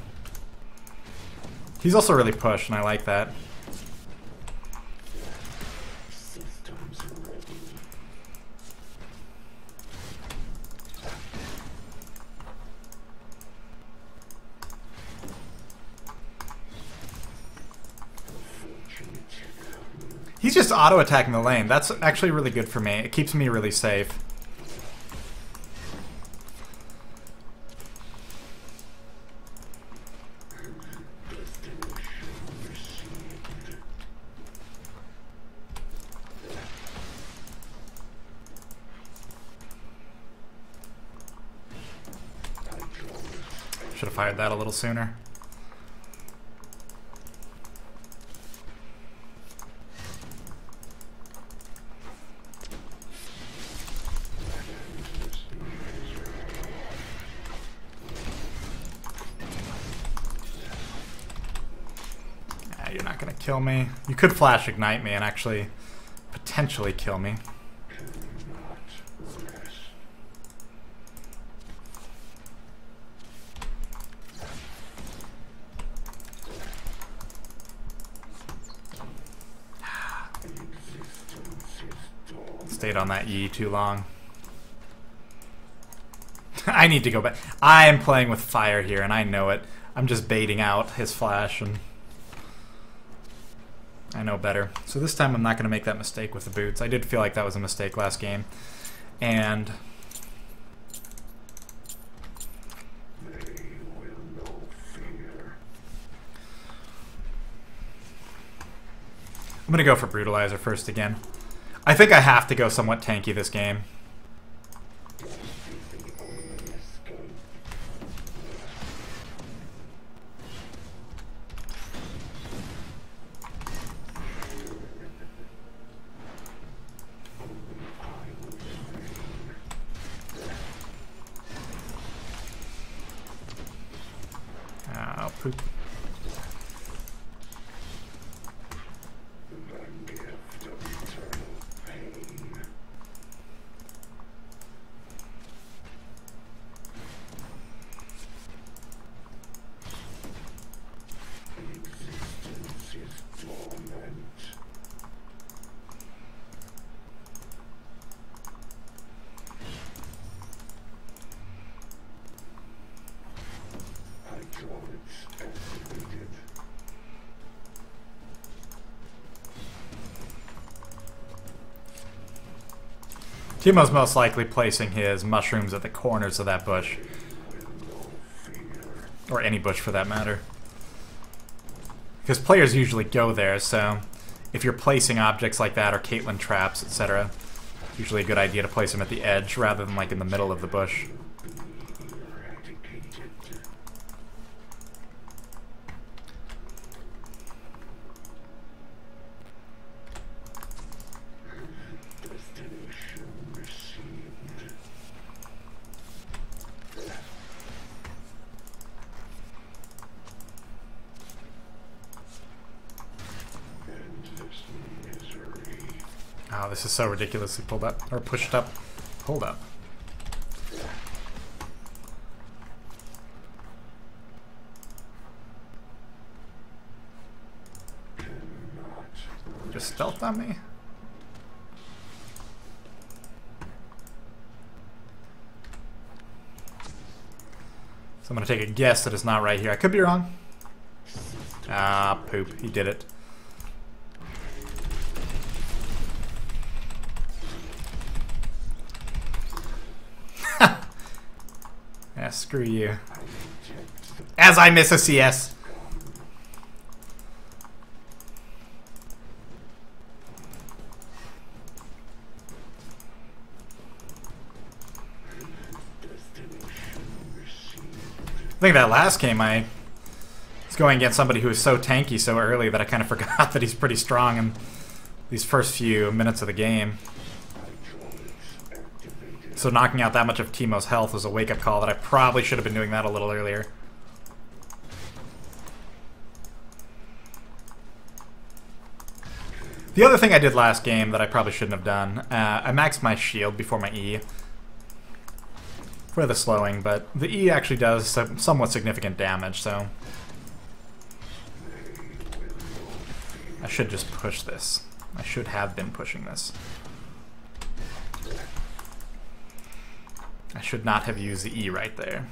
He's also really pushed, and I like that. He's just auto-attacking the lane. That's actually really good for me. It keeps me really safe. Should have fired that a little sooner. You're not gonna kill me. You could flash ignite me and actually potentially kill me. Stayed on that E too long. I need to go back. I am playing with fire here and I know it. I'm just baiting out his flash and I know better. So this time I'm not going to make that mistake with the boots. I did feel like that was a mistake last game. And I'm going to go for Brutalizer first again. I think I have to go somewhat tanky this game. Oh, poop. Teemo's most likely placing his mushrooms at the corners of that bush. Or any bush for that matter. Because players usually go there, so if you're placing objects like that or Caitlyn traps, etc., it's usually a good idea to place them at the edge rather than like in the middle of the bush. Oh, this is so ridiculously pulled up, or pushed up. Hold up. Just stealth on me? So I'm gonna take a guess that it's not right here. I could be wrong. Ah, poop. He did it. Yeah, screw you. As I miss a CS. I think that last game I was going against somebody who was so tanky so early that I kind of forgot that he's pretty strong in these first few minutes of the game. So knocking out that much of Teemo's health was a wake-up call that I probably should have been doing that a little earlier. The other thing I did last game that I probably shouldn't have done, I maxed my shield before my E for the slowing, but the E actually does some somewhat significant damage, so I should just push this. I should have been pushing this. I should not have used the E right there.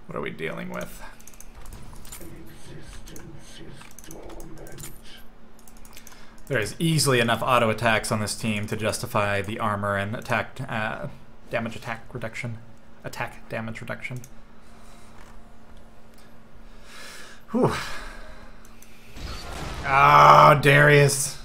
What are we dealing with? There is easily enough auto attacks on this team to justify the armor and attack damage reduction. Attack damage reduction. Whew. Ah, Darius.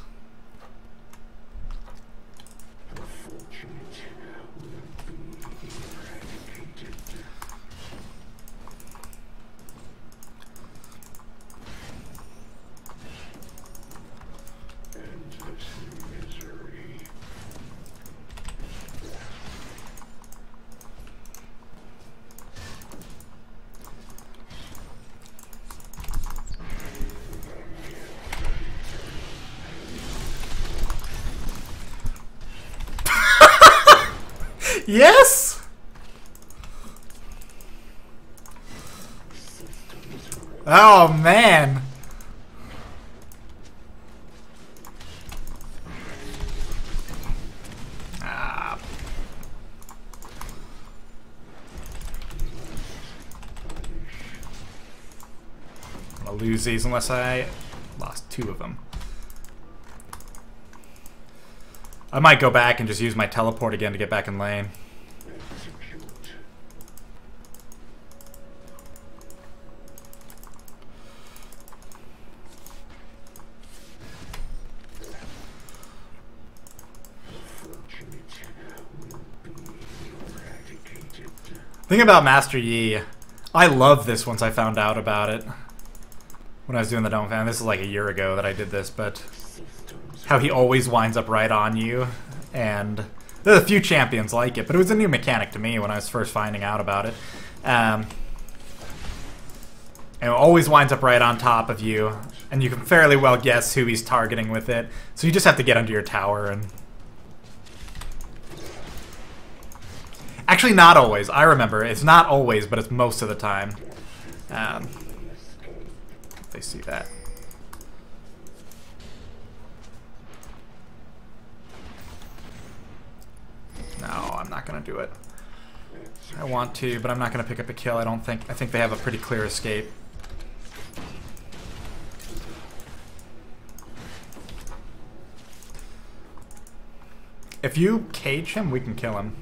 Yes! Oh, man. Ah. I'm gonna lose these unless I lost 2 of them. I might go back and just use my teleport again to get back in lane. Thing about Master Yi, I love this once I found out about it. When I was doing the Dome Fan, this is like a year ago that I did this, but how he always winds up right on you, and there's a few champions like it, but it was a new mechanic to me when I was first finding out about it. And it always winds up right on top of you, and you can fairly well guess who he's targeting with it, so you just have to get under your tower and... Actually, not always. I remember. It's not always, but it's most of the time. If they see that. No, I'm not going to do it. I want to, but I'm not going to pick up a kill, I don't think. I think they have a pretty clear escape. If you cage him, we can kill him.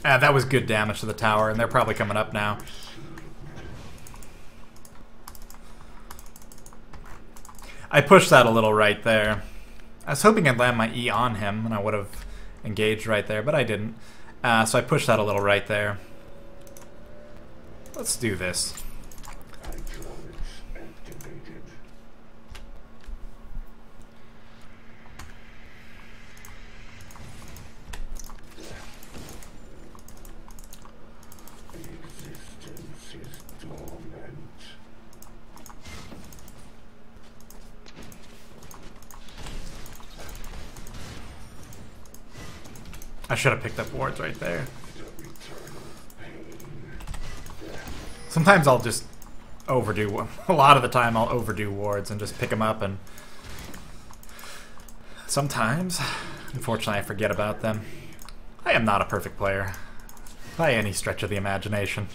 That was good damage to the tower, and they're probably coming up now. I pushed that a little right there. I was hoping I'd land my E on him, and I would have engaged right there, but I didn't. So I pushed that a little right there. Let's do this. I should have picked up wards right there. Sometimes I'll just overdo. A lot of the time I'll overdo wards and just pick them up, and sometimes, unfortunately, I forget about them. I am not a perfect player by any stretch of the imagination.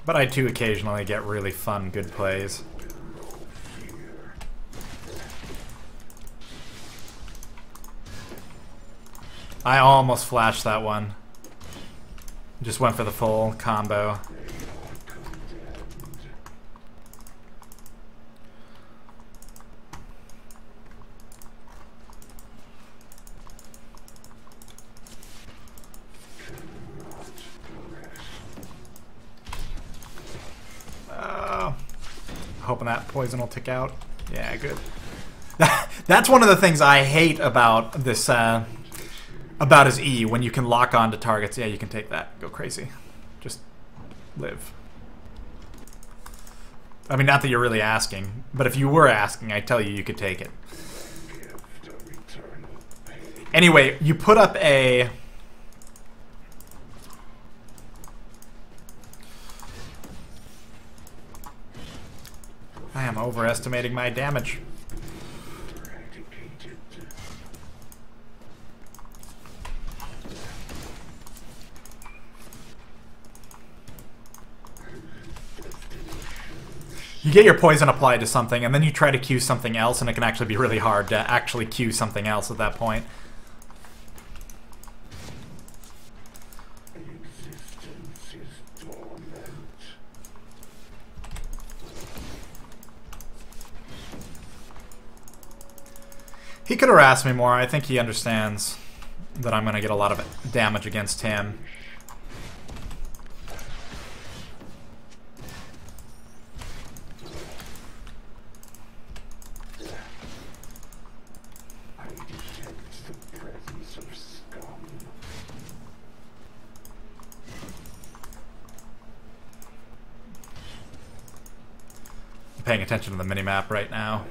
But I do occasionally get really fun, good plays. I almost flashed that one. Just went for the full combo. hoping that poison will tick out. Yeah, good. That's one of the things I hate about this, about his E. When you can lock on to targets, yeah, you can take that. Go crazy. Just live. I mean, not that you're really asking, but if you were asking, I tell you, you could take it. Anyway, you put up a... I am overestimating my damage. You get your poison applied to something, and then you try to Q something else, and it can actually be really hard to actually Q something else at that point. He could harass me more. I think he understands that I'm going to get a lot of damage against him. I'm paying attention to the minimap right now.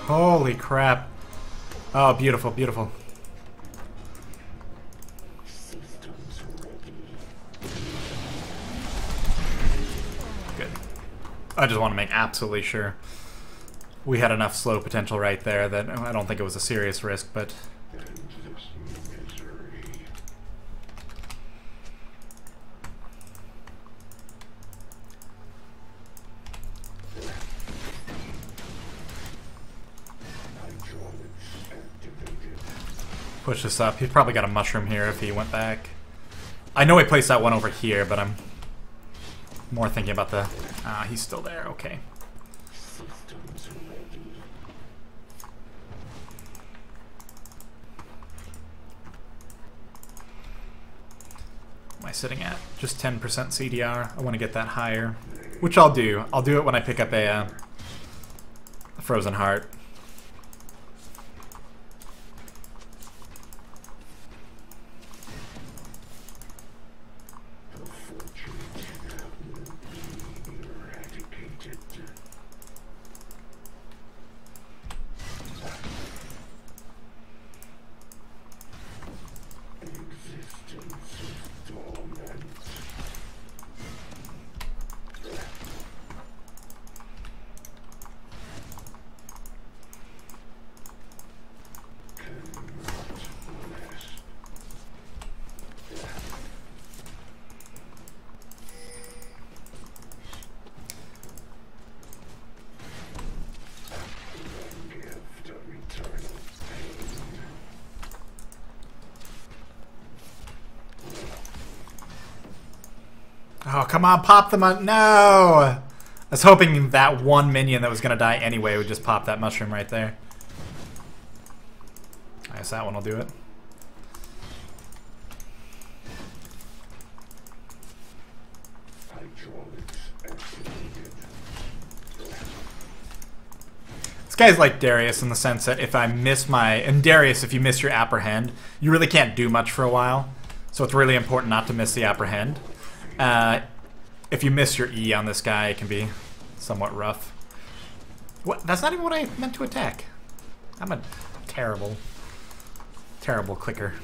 Holy crap. Oh, beautiful, beautiful. Good. I just want to make absolutely sure we had enough slow potential right there that I don't think it was a serious risk, but... Push this up. He's probably got a mushroom here if he went back. I know he placed that one over here, but I'm more thinking about the... Ah, he's still there. Okay. What am I sitting at? Just 10% CDR. I want to get that higher, which I'll do. I'll do it when I pick up a Frozen Heart. Oh, come on, pop them on. No! I was hoping that one minion that was going to die anyway would just pop that mushroom right there. I guess that one will do it. This guy's like Darius in the sense that if I miss my... And Darius, if you miss your apprehend, you really can't do much for a while. So it's really important not to miss the apprehend. If you miss your E on this guy, it can be somewhat rough. What? That's not even what I meant to attack. I'm a terrible, terrible clicker.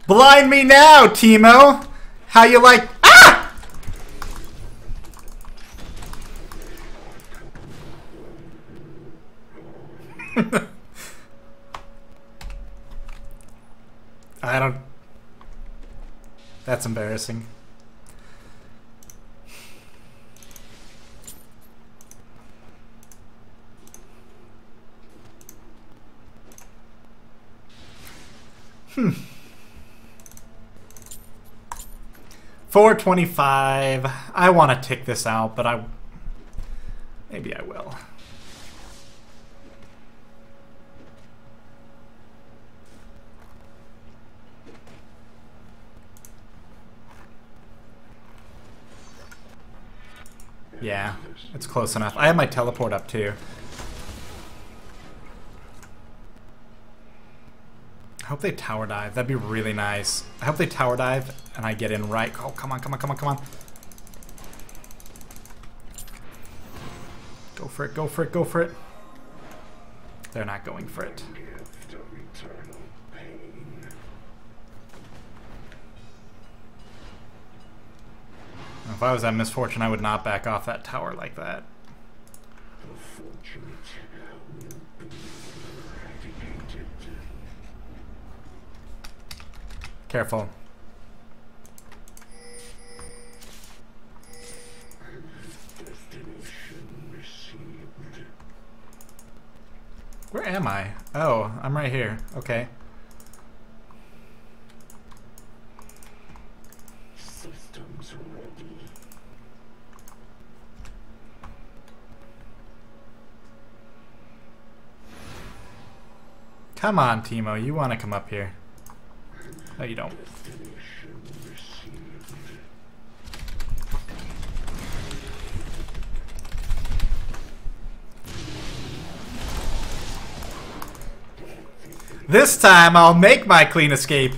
Blind me now, Timo. How you like... Ah! I don't... That's embarrassing. Hmm. 425. I want to tick this out, but maybe I will. Yeah, it's close enough. I have my teleport up too. I hope they tower dive. That'd be really nice. I hope they tower dive and I get in right. Oh, come on, come on, come on, come on. Go for it, go for it, go for it. They're not going for it. If I was at Misfortune, I would not back off that tower like that. Careful. Where am I? Oh, I'm right here. Okay. Systems ready. Come on, Timo. You want to come up here. No, you don't. This time, I'll make my clean escape.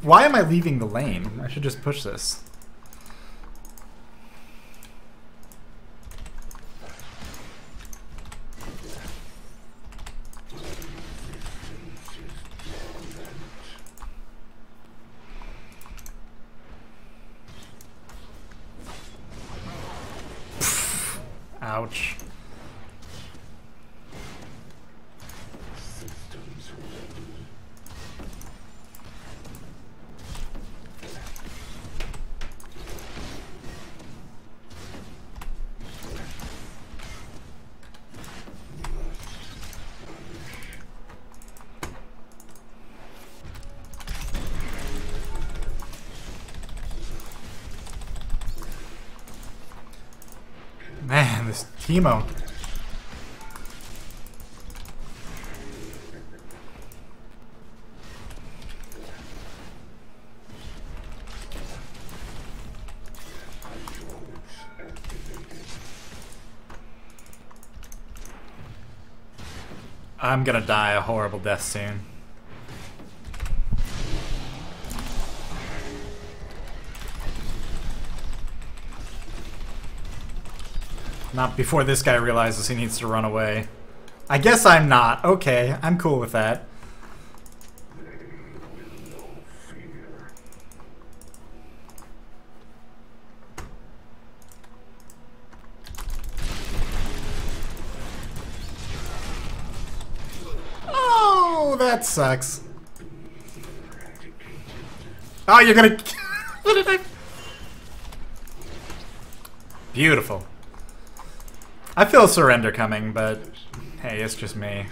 Why am I leaving the lane? I should just push this. Ouch. Man, this Timo. I'm gonna die a horrible death soon. Not before this guy realizes he needs to run away. I guess I'm not. Okay, I'm cool with that. Oh, that sucks. Oh, you're gonna... What did I... Beautiful. I feel a surrender coming, but hey, it's just me.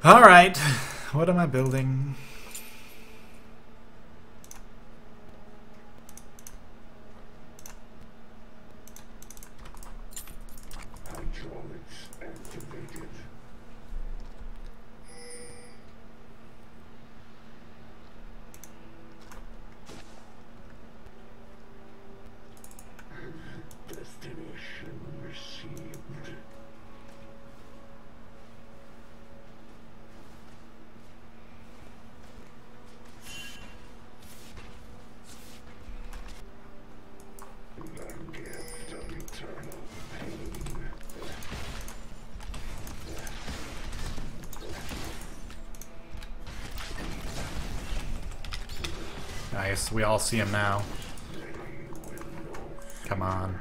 All right, what am I building? Hydraulics activated. Nice. We all see him now. Come on.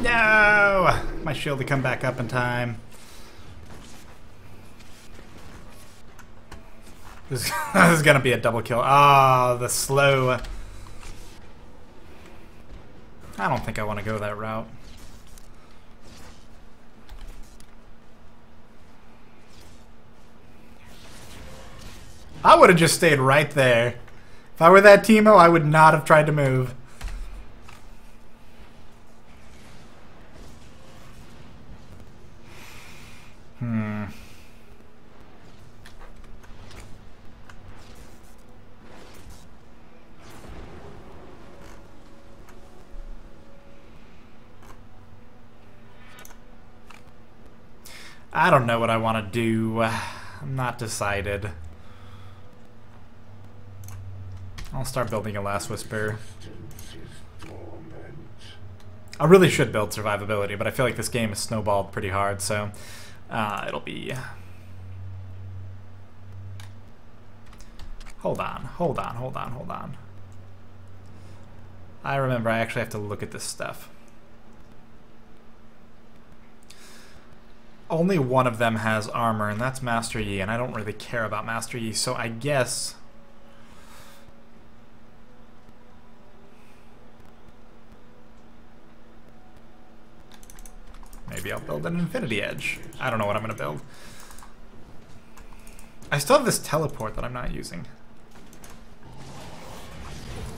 No! My shield to come back up in time. This is gonna be a double kill. Ah, the slow. I don't think I want to go that route. I would have just stayed right there. If I were that Teemo, I would not have tried to move. I don't know what I want to do. I'm not decided. I'll start building a Last Whisper. I really should build survivability, but I feel like this game is snowballed pretty hard, so it'll be... Hold on. I remember I actually have to look at this stuff. Only one of them has armor, and that's Master Yi, and I don't really care about Master Yi, so I guess... Maybe I'll build an Infinity Edge. I don't know what I'm going to build. I still have this teleport that I'm not using.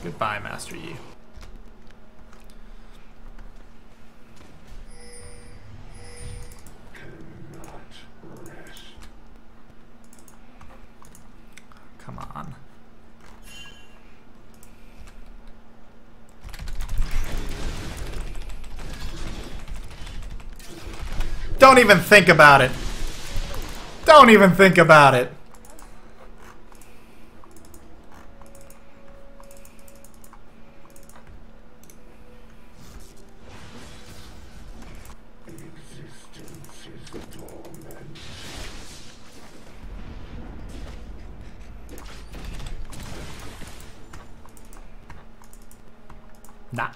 Goodbye, Master Yi. Come on. Don't even think about it. Don't even think about it.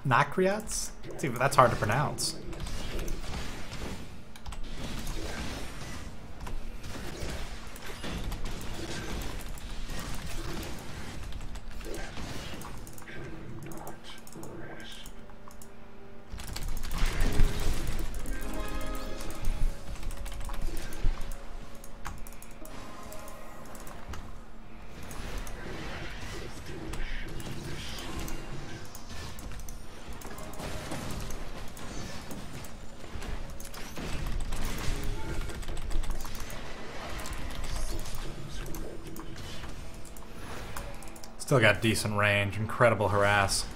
Nakriats? See, that's hard to pronounce. Still got decent range. Incredible harass.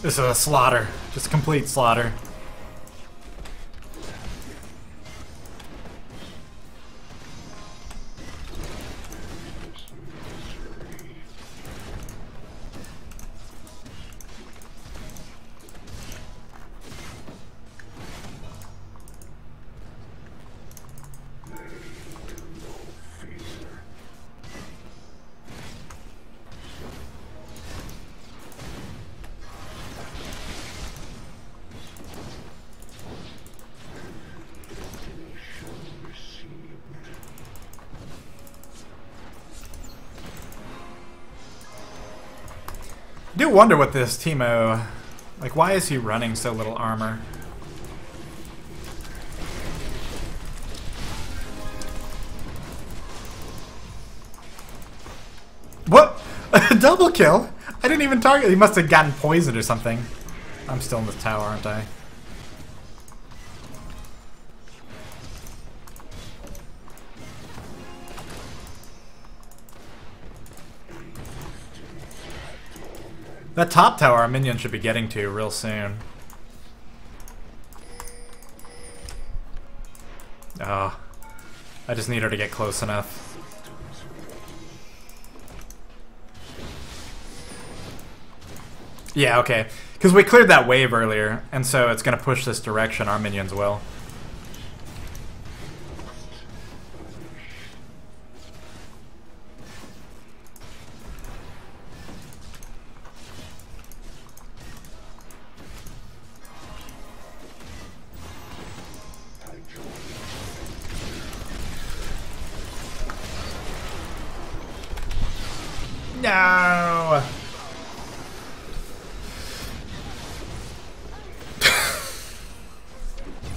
This is a slaughter. Just a complete slaughter. I do wonder what this Teemo... Like, why is he running so little armor? What? Double kill? I didn't even target. He must have gotten poisoned or something. I'm still in this tower, aren't I? That top tower our minion should be getting to real soon. Oh. I just need her to get close enough. Yeah, okay. Because we cleared that wave earlier, and so it's going to push this direction, our minions will. No!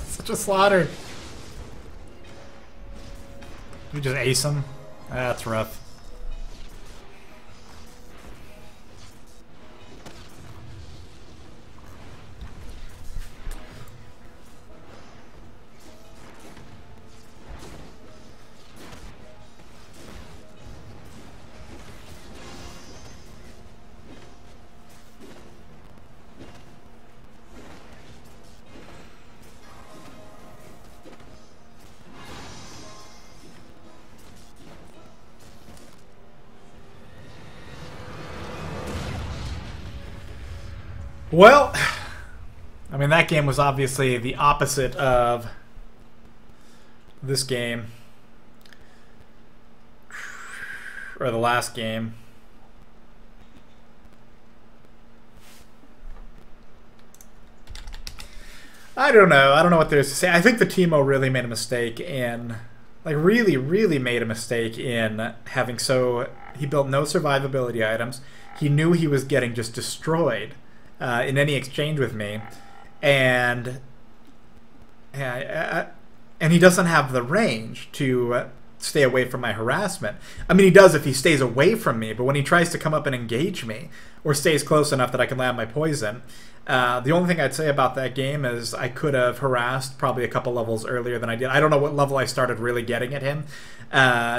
Such a slaughter. Did we just ace him? That's rough. Well, I mean, that game was obviously the opposite of this game. Or the last game. I don't know. I don't know what there is to say. I think the Teemo really made a mistake in... Like, really made a mistake in having so... He built no survivability items. He knew he was getting just destroyed. In any exchange with me, and he doesn't have the range to stay away from my harassment. I mean, he does if he stays away from me, but when he tries to come up and engage me, or stays close enough that I can land my poison, the only thing I'd say about that game is I could have harassed probably a couple levels earlier than I did. I don't know what level I started really getting at him,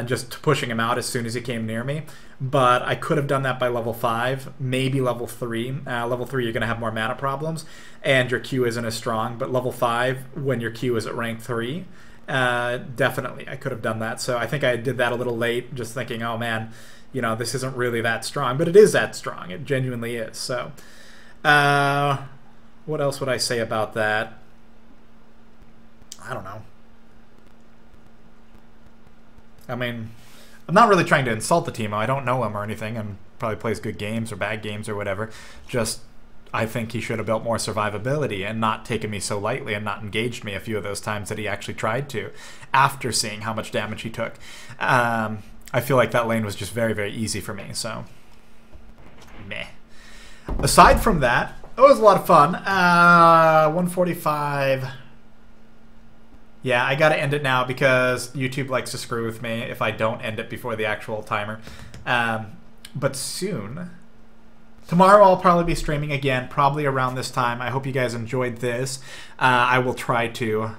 just pushing him out as soon as he came near me. But I could have done that by level 5, maybe level 3. Level 3, you're going to have more mana problems, and your Q isn't as strong. But level 5, when your Q is at rank 3, definitely I could have done that. So I think I did that a little late, just thinking, oh man, you know, this isn't really that strong. But it is that strong. It genuinely is. So what else would I say about that? I don't know. I mean... I'm not really trying to insult the Teemo. I don't know him or anything, and probably plays good games or bad games or whatever. Just, I think he should have built more survivability and not taken me so lightly and not engaged me a few of those times that he actually tried to, after seeing how much damage he took. I feel like that lane was just very easy for me, so... Meh. Aside from that, it was a lot of fun. 145... Yeah, I gotta end it now because YouTube likes to screw with me if I don't end it before the actual timer. But soon. Tomorrow I'll probably be streaming again, probably around this time. I hope you guys enjoyed this. I will try to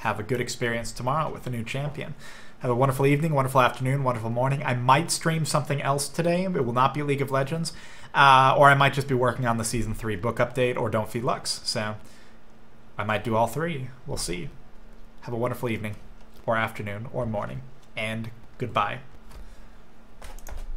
have a good experience tomorrow with the new champion. Have a wonderful evening, wonderful afternoon, wonderful morning. I might stream something else today. It will not be League of Legends. Or I might just be working on the Season 3 book update or Don't Feed Lux. So... I might do all three. We'll see. Have a wonderful evening, or afternoon, or morning, and goodbye.